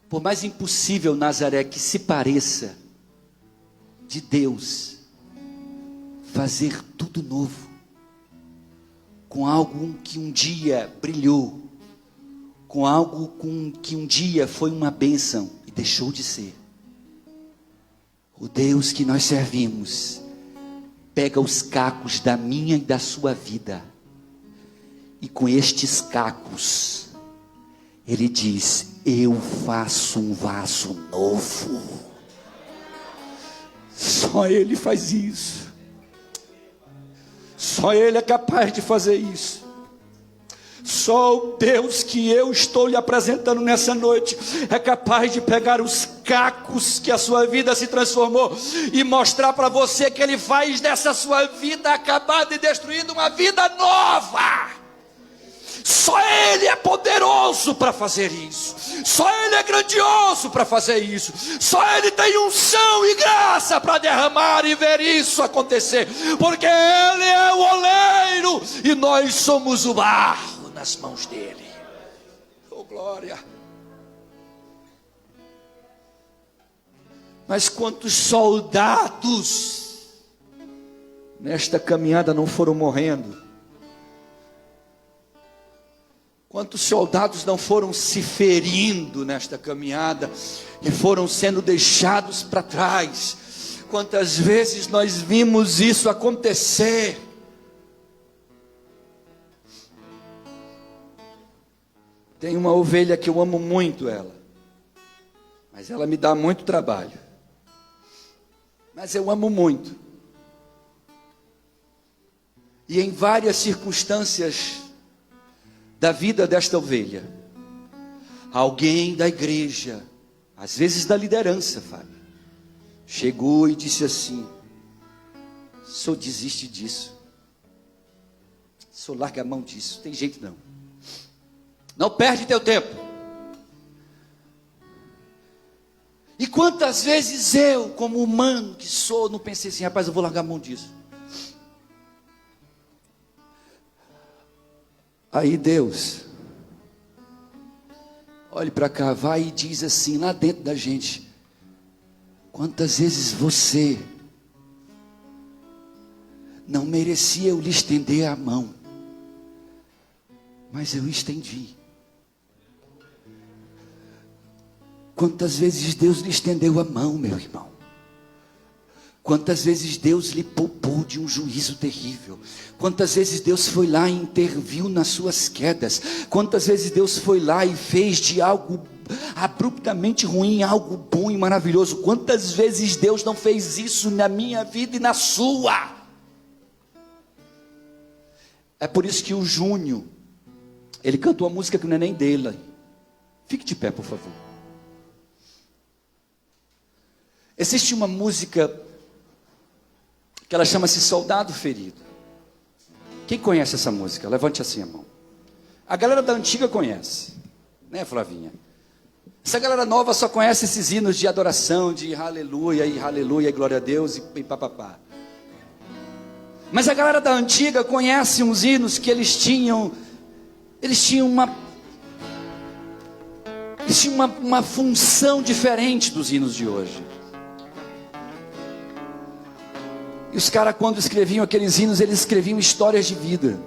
por mais impossível, Nazaré, que se pareça, de Deus fazer tudo novo, com algo que um dia brilhou, com algo que um dia foi uma bênção e deixou de ser. O Deus que nós servimos pega os cacos da minha e da sua vida, e com estes cacos Ele diz: eu faço um vaso novo. Só Ele faz isso. Só Ele é capaz de fazer isso. Só o Deus que eu estou lhe apresentando nessa noite é capaz de pegar os cacos que a sua vida se transformou e mostrar para você que Ele faz dessa sua vida acabada e destruída uma vida nova. Só Ele é poderoso para fazer isso. Só Ele é grandioso para fazer isso. Só Ele tem unção e graça para derramar e ver isso acontecer. Porque Ele é o oleiro e nós somos o barro nas mãos dele. Oh, glória. Mas quantos soldados nesta caminhada não foram morrendo? Quantos soldados não foram se ferindo nesta caminhada e foram sendo deixados para trás? Quantas vezes nós vimos isso acontecer? Tem uma ovelha que eu amo muito ela, mas ela me dá muito trabalho. Mas eu amo muito. E em várias circunstâncias da vida desta ovelha, alguém da igreja, às vezes da liderança, Fábio, chegou e disse assim: só desiste disso, só larga a mão disso, tem jeito não, não perde teu tempo. E quantas vezes eu, como humano que sou, não pensei assim: rapaz, eu vou largar a mão disso. Aí Deus, olhe para cá, vai e diz assim, lá dentro da gente: quantas vezes você não merecia eu lhe estender a mão, mas eu estendi. Quantas vezes Deus lhe estendeu a mão, meu irmão? Quantas vezes Deus lhe poupou de um juízo terrível? Quantas vezes Deus foi lá e interviu nas suas quedas? Quantas vezes Deus foi lá e fez de algo abruptamente ruim algo bom e maravilhoso? Quantas vezes Deus não fez isso na minha vida e na sua? É por isso que o Júnior, ele cantou a música que não é nem dele. Fique de pé, por favor. Existe uma música que ela chama-se Soldado Ferido. Quem conhece essa música? Levante assim a mão. A galera da antiga conhece, né, Flavinha? Essa galera nova só conhece esses hinos de adoração, de aleluia, e glória a Deus, e papapá. Mas a galera da antiga conhece uns hinos que eles tinham uma função diferente dos hinos de hoje. E os caras, quando escreviam aqueles hinos, eles escreviam histórias de vida.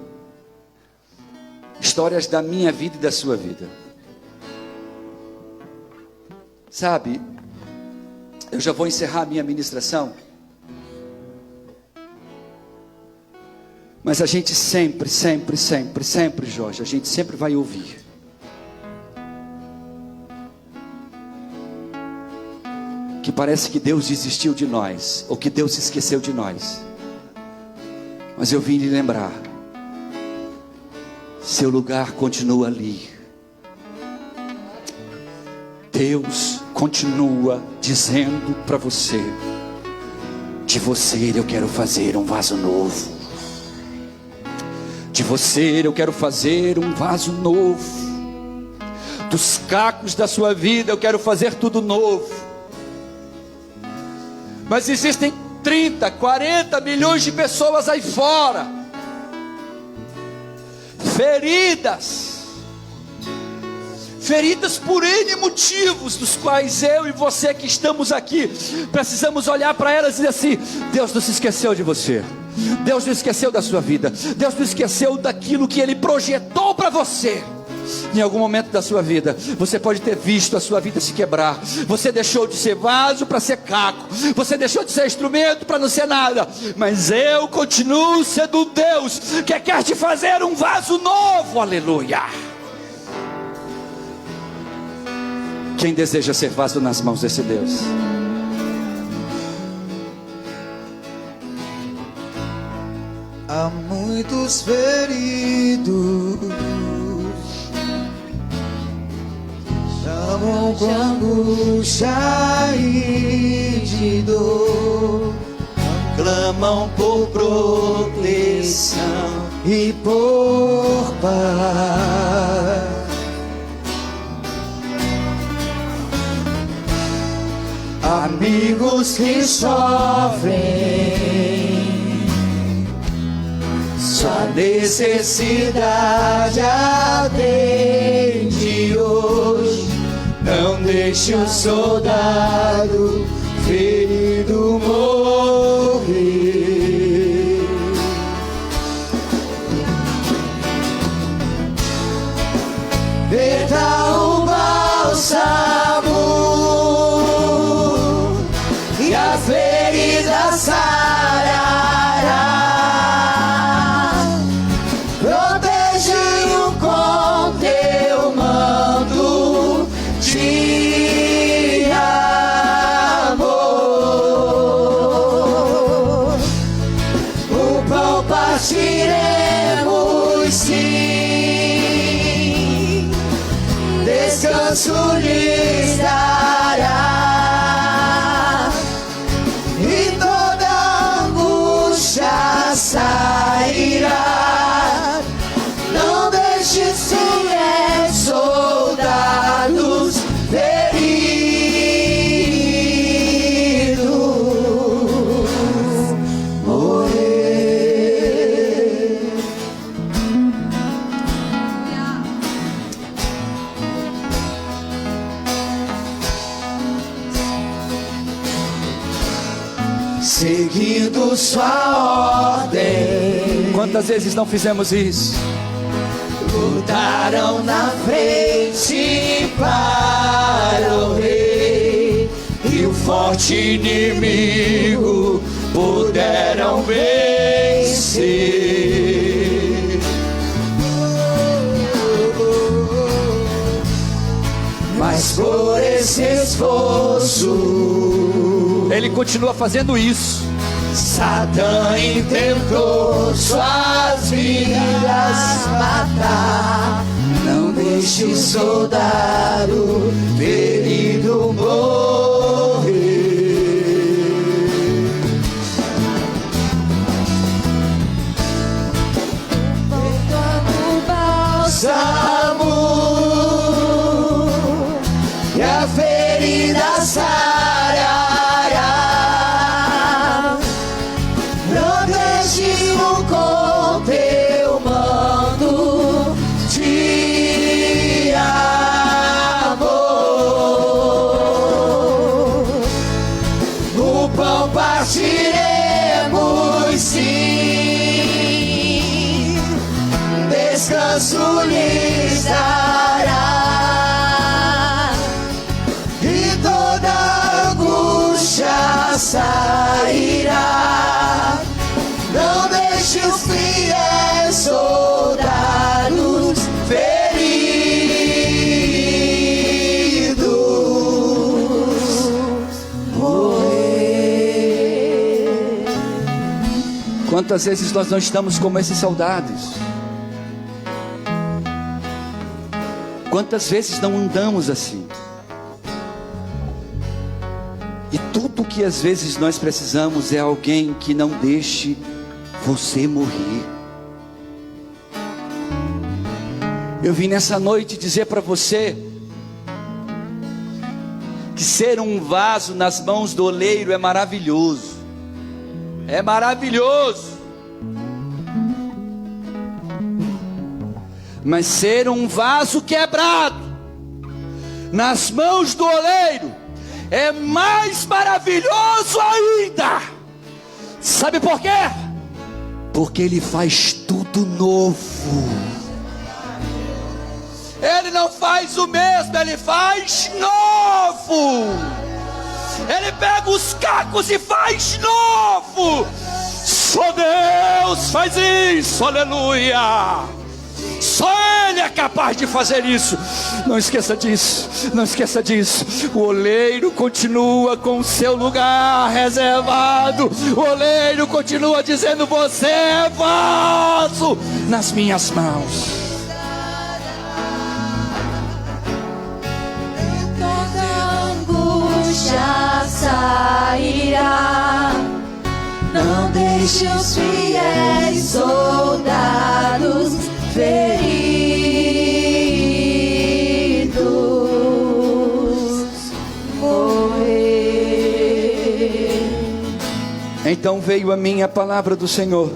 Histórias da minha vida e da sua vida. Sabe, eu já vou encerrar a minha ministração. Mas a gente sempre, Jorge, a gente sempre vai ouvir. Que parece que Deus desistiu de nós, ou que Deus se esqueceu de nós. Mas eu vim lhe lembrar, seu lugar continua ali. Deus continua dizendo para você, de você eu quero fazer um vaso novo. De você eu quero fazer um vaso novo. Dos cacos da sua vida eu quero fazer tudo novo. Mas existem 30, 40 milhões de pessoas aí fora, feridas por N motivos, dos quais eu e você que estamos aqui, precisamos olhar para elas e dizer assim: Deus não se esqueceu de você, Deus não esqueceu da sua vida, Deus não esqueceu daquilo que Ele projetou para você. Em algum momento da sua vida, você pode ter visto a sua vida se quebrar. Você deixou de ser vaso para ser caco. Você deixou de ser instrumento para não ser nada. Mas eu continuo sendo Deus que quer te fazer um vaso novo. Aleluia. Quem deseja ser vaso nas mãos desse Deus? Há muitos feridos, chamam com angústia e de dor, clamam por proteção e por paz. Amigos que sofrem, sua necessidade atende hoje. Não deixe o soldado ferido morrer. Verta o bálsamo e as feridas sarará. Protege-o com teu manto de amor. O pão partiremos, sim, descanso lhes dará, e toda angústia sairá. Não deixe seus soldados feridos morrer. Seguindo sua ordem, Quantas vezes não fizemos isso? lutaram na frente para o rei, e o forte inimigo puderam vencer. Mas por esse esforço, Ele continua fazendo isso. Satã intentou suas vidas matar. Não deixe o soldado ferido morrer. feridas sarará. Protege-o com teu manto de amor. O pão partiremos, sim, descanso lhes dará, e toda angústia sairá. Não deixe os fiéis soldados feridos morrer. Quantas vezes nós não estamos como esses soldados? Quantas vezes não andamos assim? E tudo que às vezes nós precisamos é alguém que não deixe você morrer. Eu vim nessa noite dizer para você que ser um vaso nas mãos do oleiro é maravilhoso. É maravilhoso. Mas ser um vaso quebrado nas mãos do oleiro é mais maravilhoso ainda. Sabe por quê? Porque ele faz tudo novo. Ele não faz o mesmo, ele faz novo. Ele pega os cacos e faz novo. Só Deus faz isso, aleluia. Só Ele é capaz de fazer isso. Não esqueça disso, não esqueça disso. O oleiro continua com o seu lugar reservado. O oleiro continua dizendo: você é vaso nas minhas mãos. Toda angústia sairá. Não deixe os fiéis soldados feridos morrer. Então veio a mim a palavra do Senhor: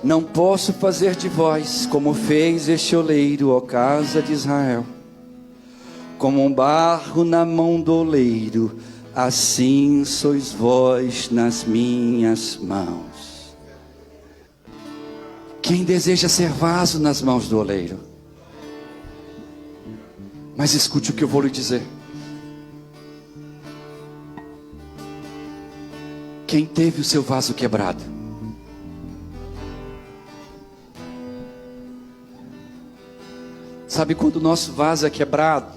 não posso fazer de vós como fez este oleiro, ó casa de Israel. Como um barro na mão do oleiro, assim sois vós nas minhas mãos. Quem deseja ser vaso nas mãos do oleiro? Mas escute o que eu vou lhe dizer. Quem teve o seu vaso quebrado? Sabe quando o nosso vaso é quebrado?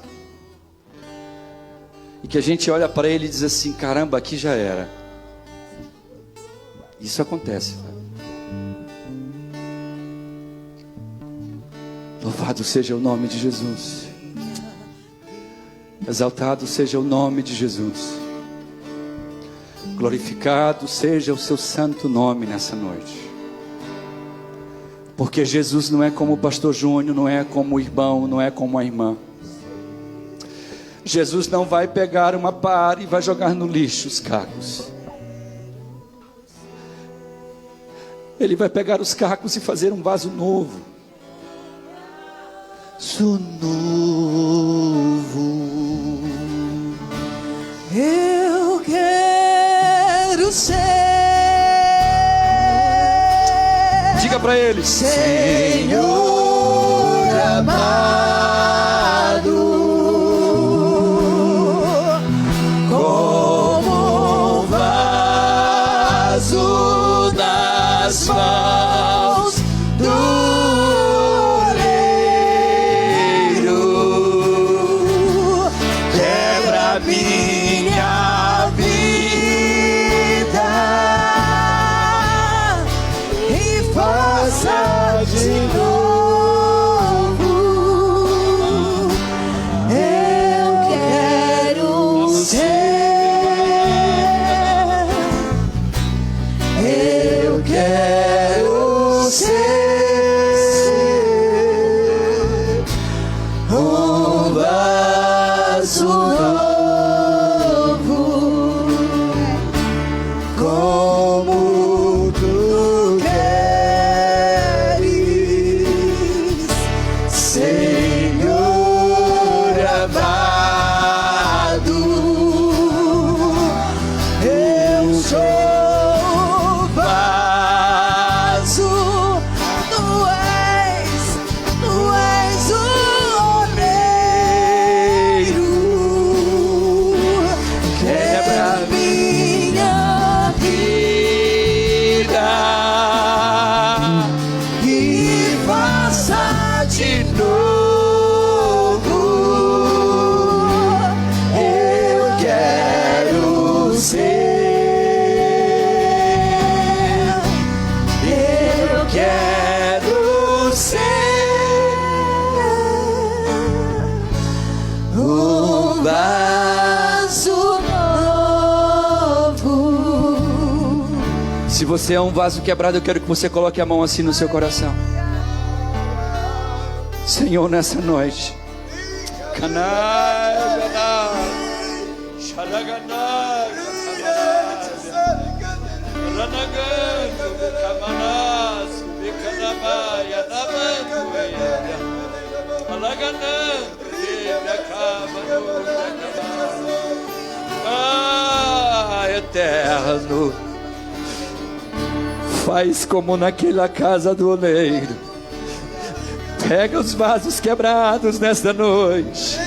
E que a gente olha para ele e diz assim: caramba, aqui já era. Isso acontece, sabe? Louvado seja o nome de Jesus. Exaltado seja o nome de Jesus. Glorificado seja o seu santo nome nessa noite. Porque Jesus não é como o pastor Júnior, não é como o irmão, não é como a irmã. Jesus não vai pegar uma pá e vai jogar no lixo os cacos. Ele vai pegar os cacos e fazer um vaso novo. Novo. Eu quero ser. Diga para ele: Senhor amado, como um vaso nas mãos do minha vida e faça de novo. Eu quero ser. Eu quero ser um vaso novo. Se você é um vaso quebrado, eu quero que você coloque a mão assim no seu coração. Senhor, nessa noite, Eterno, faz como naquela casa do oleiro. Pega os vasos quebrados nesta noite.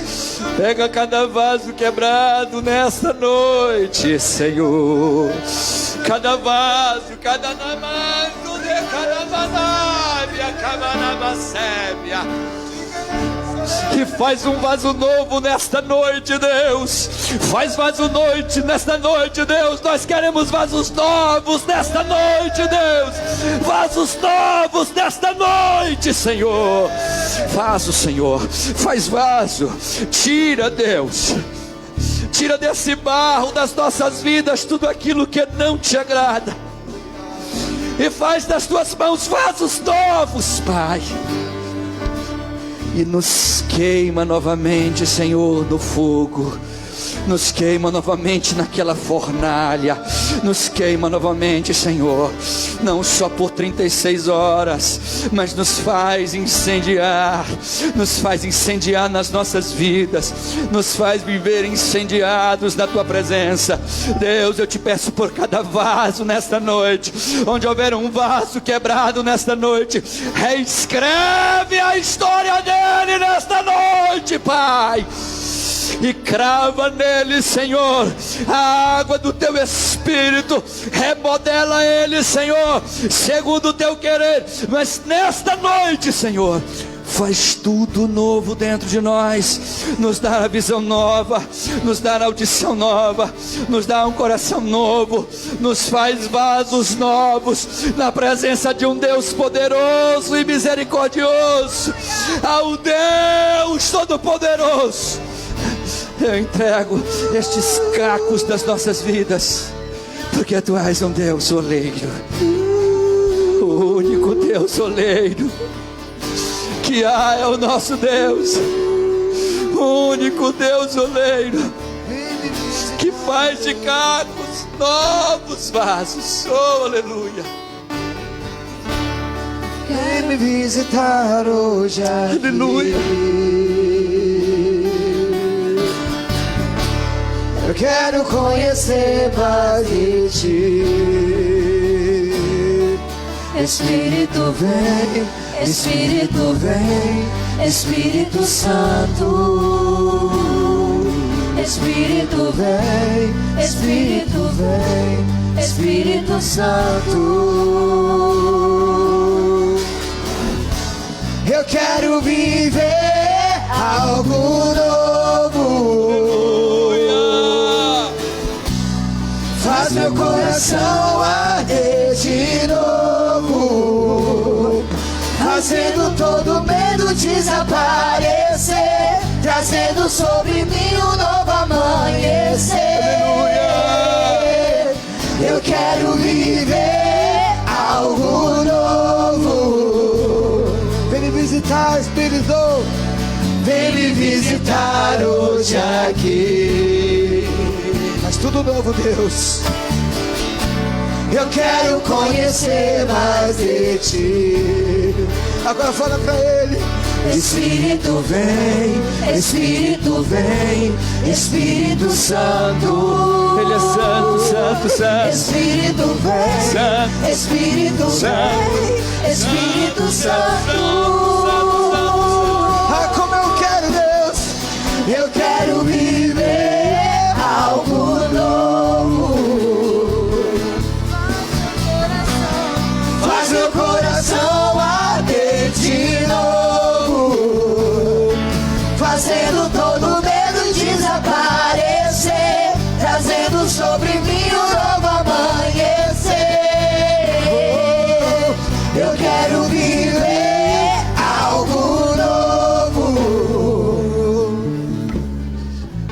Pega cada vaso quebrado nesta noite, Senhor. Cada vaso, cada namado de cada manávia, camanabacébia. Que faz um vaso novo nesta noite, Deus. Faz vaso noite nesta noite, Deus. Nós queremos vasos novos nesta noite, Deus. Vasos novos nesta noite, Senhor. Vaso, Senhor. Faz vaso. Tira, Deus. Tira desse barro das nossas vidas tudo aquilo que não te agrada. E faz das tuas mãos vasos novos, Pai. E nos queima novamente, Senhor, no fogo. Nos queima novamente naquela fornalha. Nos queima novamente, Senhor. Não só por 36 horas, mas nos faz incendiar. Nos faz incendiar nas nossas vidas. Nos faz viver incendiados na Tua presença. Deus, eu te peço por cada vaso nesta noite. Onde houver um vaso quebrado nesta noite, reescreve a história dele nesta noite, Pai. E crava nele, Senhor, a água do Teu Espírito. Remodela ele, Senhor, segundo o Teu querer. Mas nesta noite, Senhor, faz tudo novo dentro de nós. Nos dá a visão nova, nos dá a audição nova, nos dá um coração novo. Nos faz vasos novos na presença de um Deus poderoso e misericordioso. Ao Deus Todo-Poderoso, eu entrego estes cacos das nossas vidas, porque Tu és um Deus oleiro, o único Deus oleiro que há é o nosso Deus, o único Deus oleiro, que faz de cacos novos vasos. Oh, aleluia. Vem me visitar hoje aqui. Aleluia. Eu quero conhecer mais de Ti. Espírito vem, Espírito vem, Espírito Santo. Espírito vem, Espírito vem, Espírito Santo. Eu quero viver algo novo. Faz meu coração arder de novo, fazendo todo medo desaparecer, trazendo sobre mim um novo amanhecer. Eu quero viver algo novo. Vem me visitar, Espírito. Vem me visitar hoje aqui. Faz tudo novo, Deus. Eu quero conhecer mais de Ti. Agora fala pra Ele. Espírito vem, Espírito vem, Espírito Santo. Ele é santo, santo, santo. Espírito vem, Santo. Espírito vem, Espírito Santo. Ah, como eu quero, Deus. Eu quero viver algo novo. Faz meu coração arder de novo, fazendo todo medo desaparecer, trazendo sobre mim um novo amanhecer. Eu quero viver algo novo.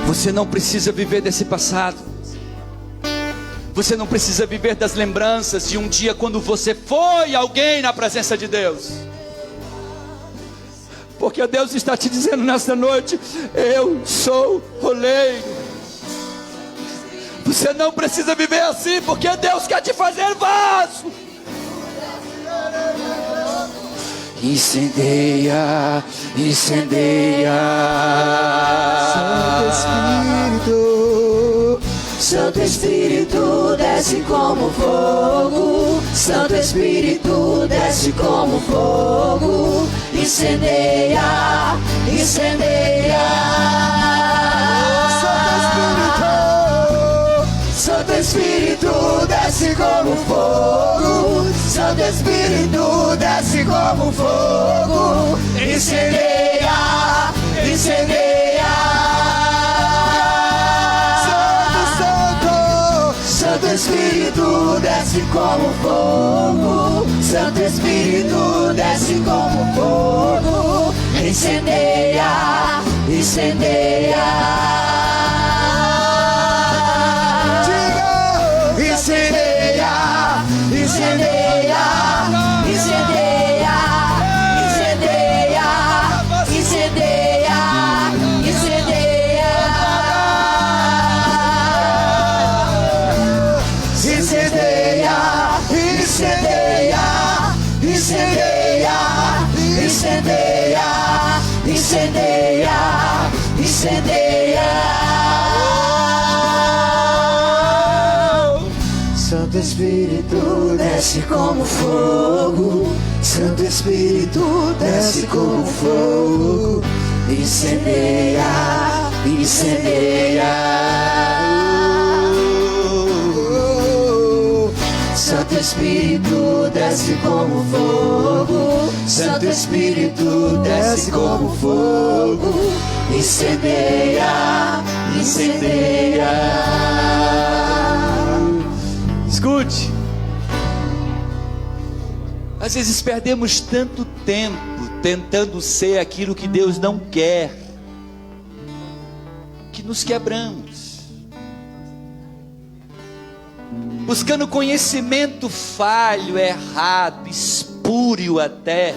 Você não precisa viver desse passado. Você não precisa viver das lembranças de um dia quando você foi alguém na presença de Deus. Porque Deus está te dizendo nesta noite: eu sou oleiro. Você não precisa viver assim, porque Deus quer te fazer vaso. Incendeia, incendeia. Santo Espírito, desce como fogo. Santo Espírito, desce como fogo. Incendeia, incendeia. Santo Espírito, desce como fogo. Santo Espírito, desce como fogo. Incendeia, incendeia. Santo Espírito, desce como fogo. Santo Espírito, desce como fogo. Incendeia, incendeia. Incendeia, incendeia, incendeia, incendeia, incendeia, incendeia. Incendeia, incendeia, incendeia, incendeia, incendeia, incendeia. Santo Espírito, desce como fogo. Santo Espírito, desce como fogo. Incendeia, incendeia. Santo Espírito, desce como fogo. Santo Espírito, desce como fogo. Incendeia, incendeia. Escute. Às vezes perdemos tanto tempo tentando ser aquilo que Deus não quer, que nos quebramos, buscando conhecimento falho, errado, espúrio até,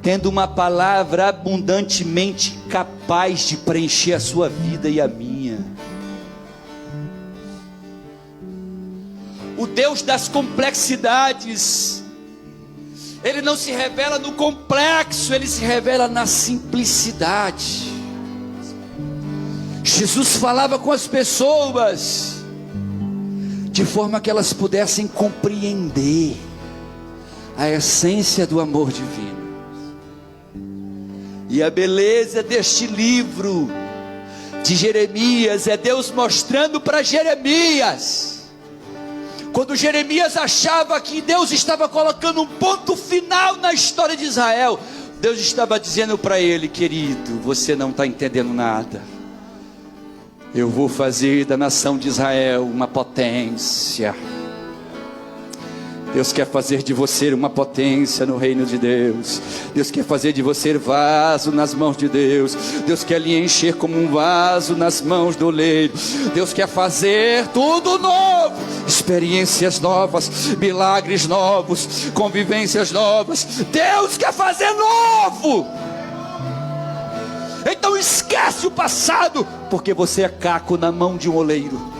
tendo uma palavra abundantemente capaz de preencher a sua vida e a minha. O Deus das complexidades, Ele não se revela no complexo, Ele se revela na simplicidade. Jesus falava com as pessoas de forma que elas pudessem compreender a essência do amor divino. E a beleza deste livro de Jeremias é Deus mostrando para Jeremias, quando Jeremias achava que Deus estava colocando um ponto final na história de Israel, Deus estava dizendo para ele: querido, você não está entendendo nada. Eu vou fazer da nação de Israel uma potência. Deus quer fazer de você uma potência no reino de Deus. Deus quer fazer de você vaso nas mãos de Deus. Deus quer lhe encher como um vaso nas mãos do oleiro. Deus quer fazer tudo novo, experiências novas, milagres novos, convivências novas. Deus quer fazer novo. Então esquece o passado, porque você é caco na mão de um oleiro.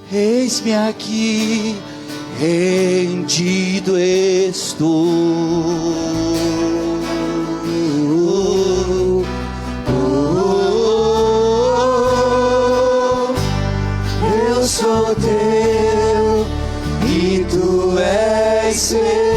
Eis-me aqui, rendido estou. Eu sou teu e tu és meu.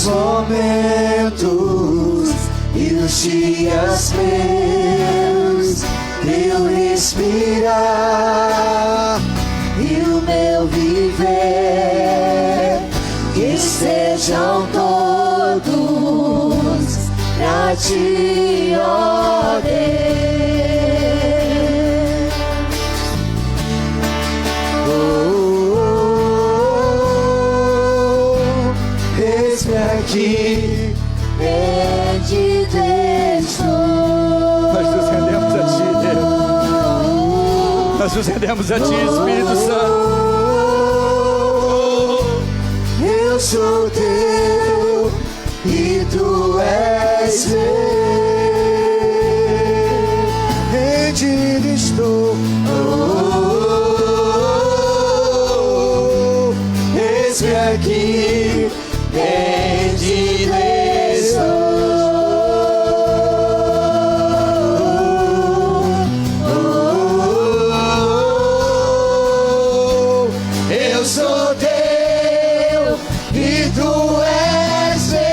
Momentos e os dias meus, teu respirar e o meu viver, que sejam todos pra ti, ó Deus. Nós nos rendemos a Ti, Espírito Santo. Eu sou teu e Tu és meu. Rendido estou. Eis-me aqui, rendido estou. Eu sou teu e Tu és meu.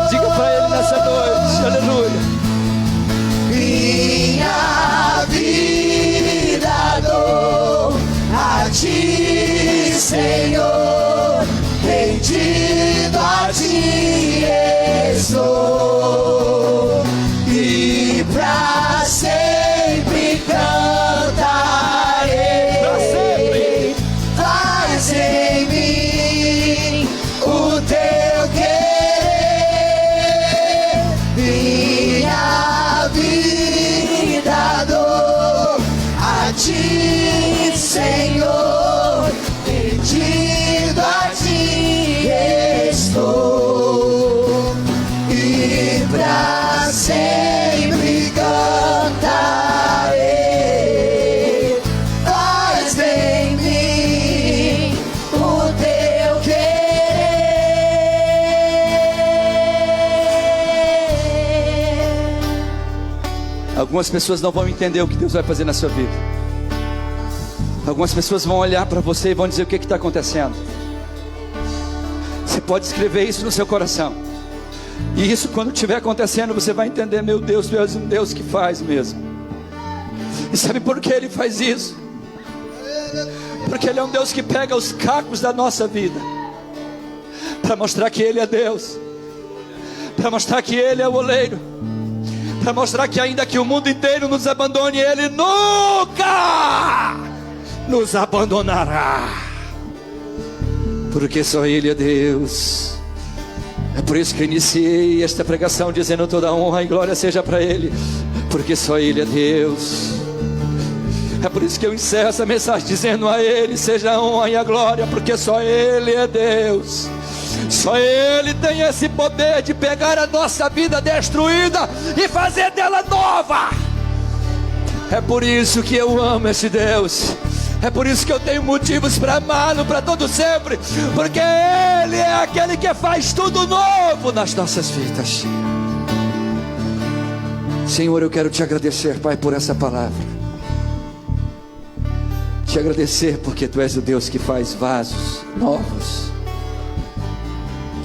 Diga para Ele nessa noite, aleluia. Minha vida dou a Ti, Senhor, rendido a Ti estou, e pra sempre cantarei. Pra sempre. Faz em mim o Teu querer. Minha vida dou a Ti, Senhor, rendido a Ti estou, e pra sempre cantarei. Faz em mim o Teu querer. Algumas pessoas não vão entender o que Deus vai fazer na sua vida. Algumas pessoas vão olhar para você e vão dizer o que está acontecendo. Você pode escrever isso no seu coração. E isso, quando estiver acontecendo, você vai entender: meu Deus, Tu és um Deus que faz mesmo. E sabe por que Ele faz isso? Porque Ele é um Deus que pega os cacos da nossa vida para mostrar que Ele é Deus, para mostrar que Ele é o oleiro, para mostrar que ainda que o mundo inteiro nos abandone, Ele nunca nos abandonará, porque só Ele é Deus. É por isso que eu iniciei esta pregação dizendo: toda honra e glória seja para Ele, porque só Ele é Deus. É por isso que eu encerro essa mensagem dizendo: a Ele seja a honra e a glória, porque só Ele é Deus. Só Ele tem esse poder de pegar a nossa vida destruída e fazer dela nova. É por isso que eu amo esse Deus. É por isso que eu tenho motivos para amá-lo para todo sempre, porque Ele é aquele que faz tudo novo nas nossas vidas. Senhor, eu quero Te agradecer, Pai, por essa palavra. Te agradecer porque Tu és o Deus que faz vasos novos,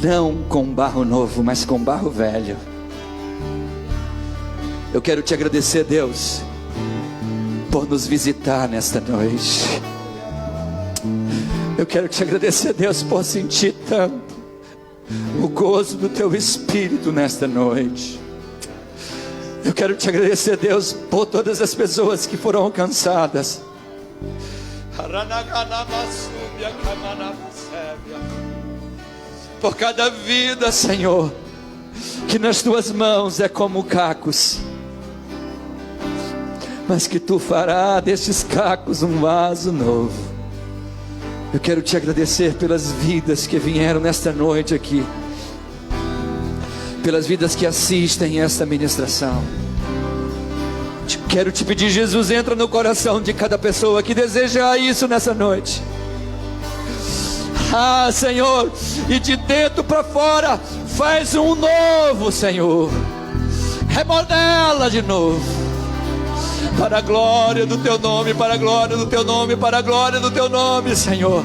não com barro novo, mas com barro velho. Eu quero Te agradecer, Deus, por nos visitar nesta noite. Eu quero Te agradecer, Deus, por sentir tanto o gozo do Teu Espírito nesta noite. Eu quero Te agradecer, Deus, por todas as pessoas que foram alcançadas, por cada vida, Senhor, que nas Tuas mãos é como cacos, mas que Tu fará destes cacos um vaso novo. Eu quero Te agradecer pelas vidas que vieram nesta noite aqui, pelas vidas que assistem esta ministração. Quero Te pedir, Jesus, entra no coração de cada pessoa que deseja isso nessa noite. Ah, Senhor, e de dentro para fora faz um novo, Senhor. Remodela de novo, para a glória do Teu nome, para a glória do Teu nome, para a glória do Teu nome, Senhor.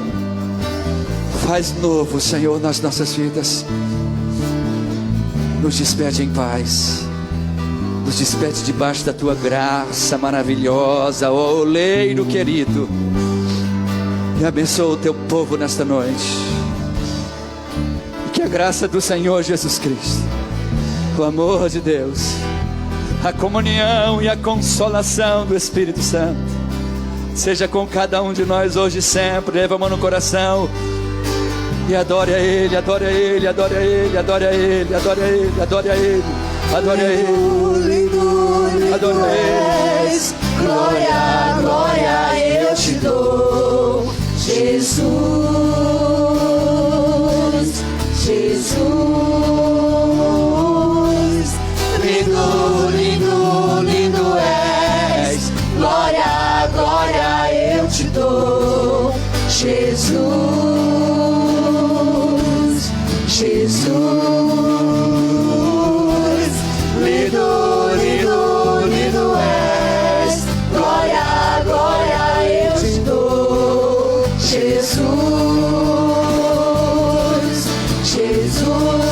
Faz novo, Senhor, nas nossas vidas. Nos despede em paz, nos despede debaixo da Tua graça maravilhosa, ó oleiro querido. E abençoa o teu povo nesta noite. E que a graça do Senhor Jesus Cristo, o amor de Deus, a comunhão e a consolação do Espírito Santo seja com cada um de nós hoje e sempre. Leva a mão no coração e adore a Ele, adore a Ele, adore a Ele, adore a Ele, adore a Ele, adore a Ele, adore a Ele, adore a Ele. Glória, glória eu te dou, Jesus, Jesus. Lindo, lindo, lindo és. Glória, glória eu te dou, Jesus, Jesus. Lindo, lindo, lindo és. Glória, glória eu te dou, Jesus, Jesus.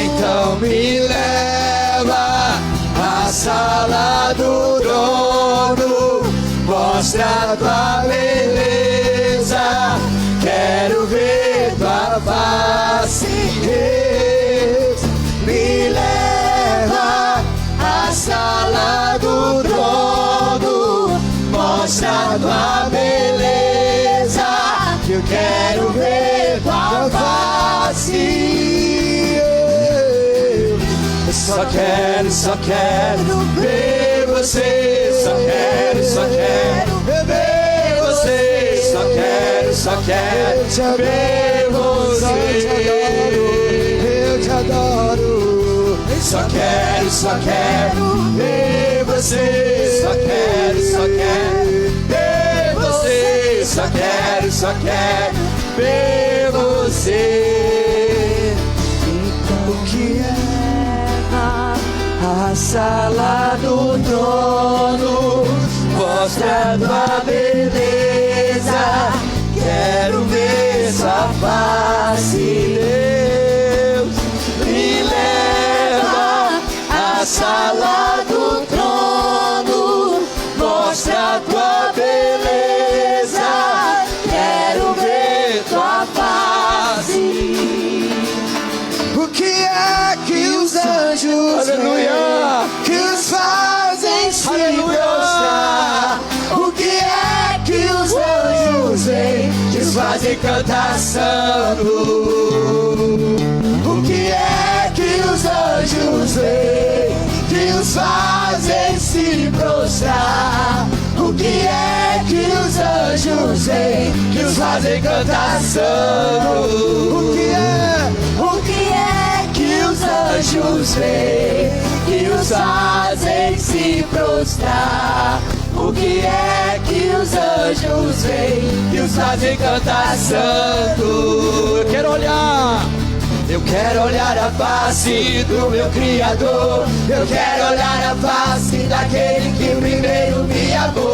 Então me leva à sala do trono, mostra a tua beleza, quero ver tua face. Me leva à sala do trono, mostra a tua beleza, que eu quero ver tua face. Só quero ver você, só quero ver você, só quero ver você. Eu te adoro, Só quero ver você, só quero ver você, só quero ver você. o que é a sala do trono, Mostra a tua beleza, quero ver sua face. Deus, me leva à sala do trono, mostra a tua beleza, quero ver tua face. o que é que os anjos Aleluia! que os fazem se Aleluia! prostrar? O que é que os anjos vêm que os fazem cantar santo? O que é que os anjos vêm que os fazem se prostrar? O que é que os anjos vêm que os fazem cantar santo? O que é que os anjos vêm que os fazem se prostrar? O que é que os anjos vêm que os fazem cantar santo? Eu quero olhar a face do meu Criador. Eu quero olhar a face daquele que primeiro me amou.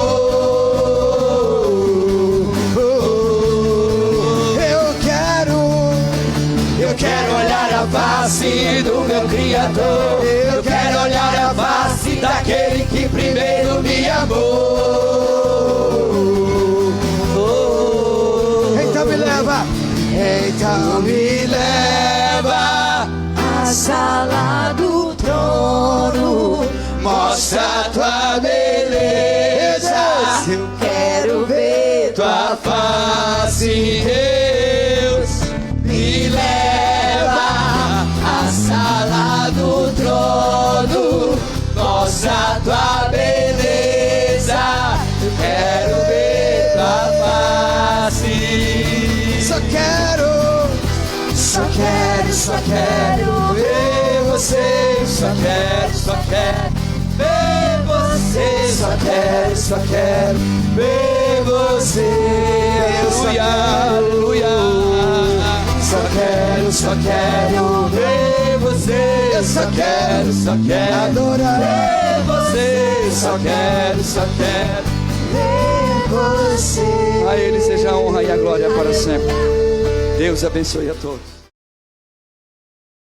Eu quero olhar a face do meu Criador. Eu quero olhar a face daquele que primeiro me amou. Então me leva, então me leva à sala do trono, mostra a tua beleza, eu quero ver tua face. Deus, me leva à sala do trono, mostra a tua beleza, eu quero ver tua face. Só quero ver você, só quero ver você, só quero ver você. Aleluia, aleluia. Só quero ver você. Eu só quero adorar ver você. Só quero ver você. A Ele seja a honra e a glória para sempre. Deus abençoe a todos.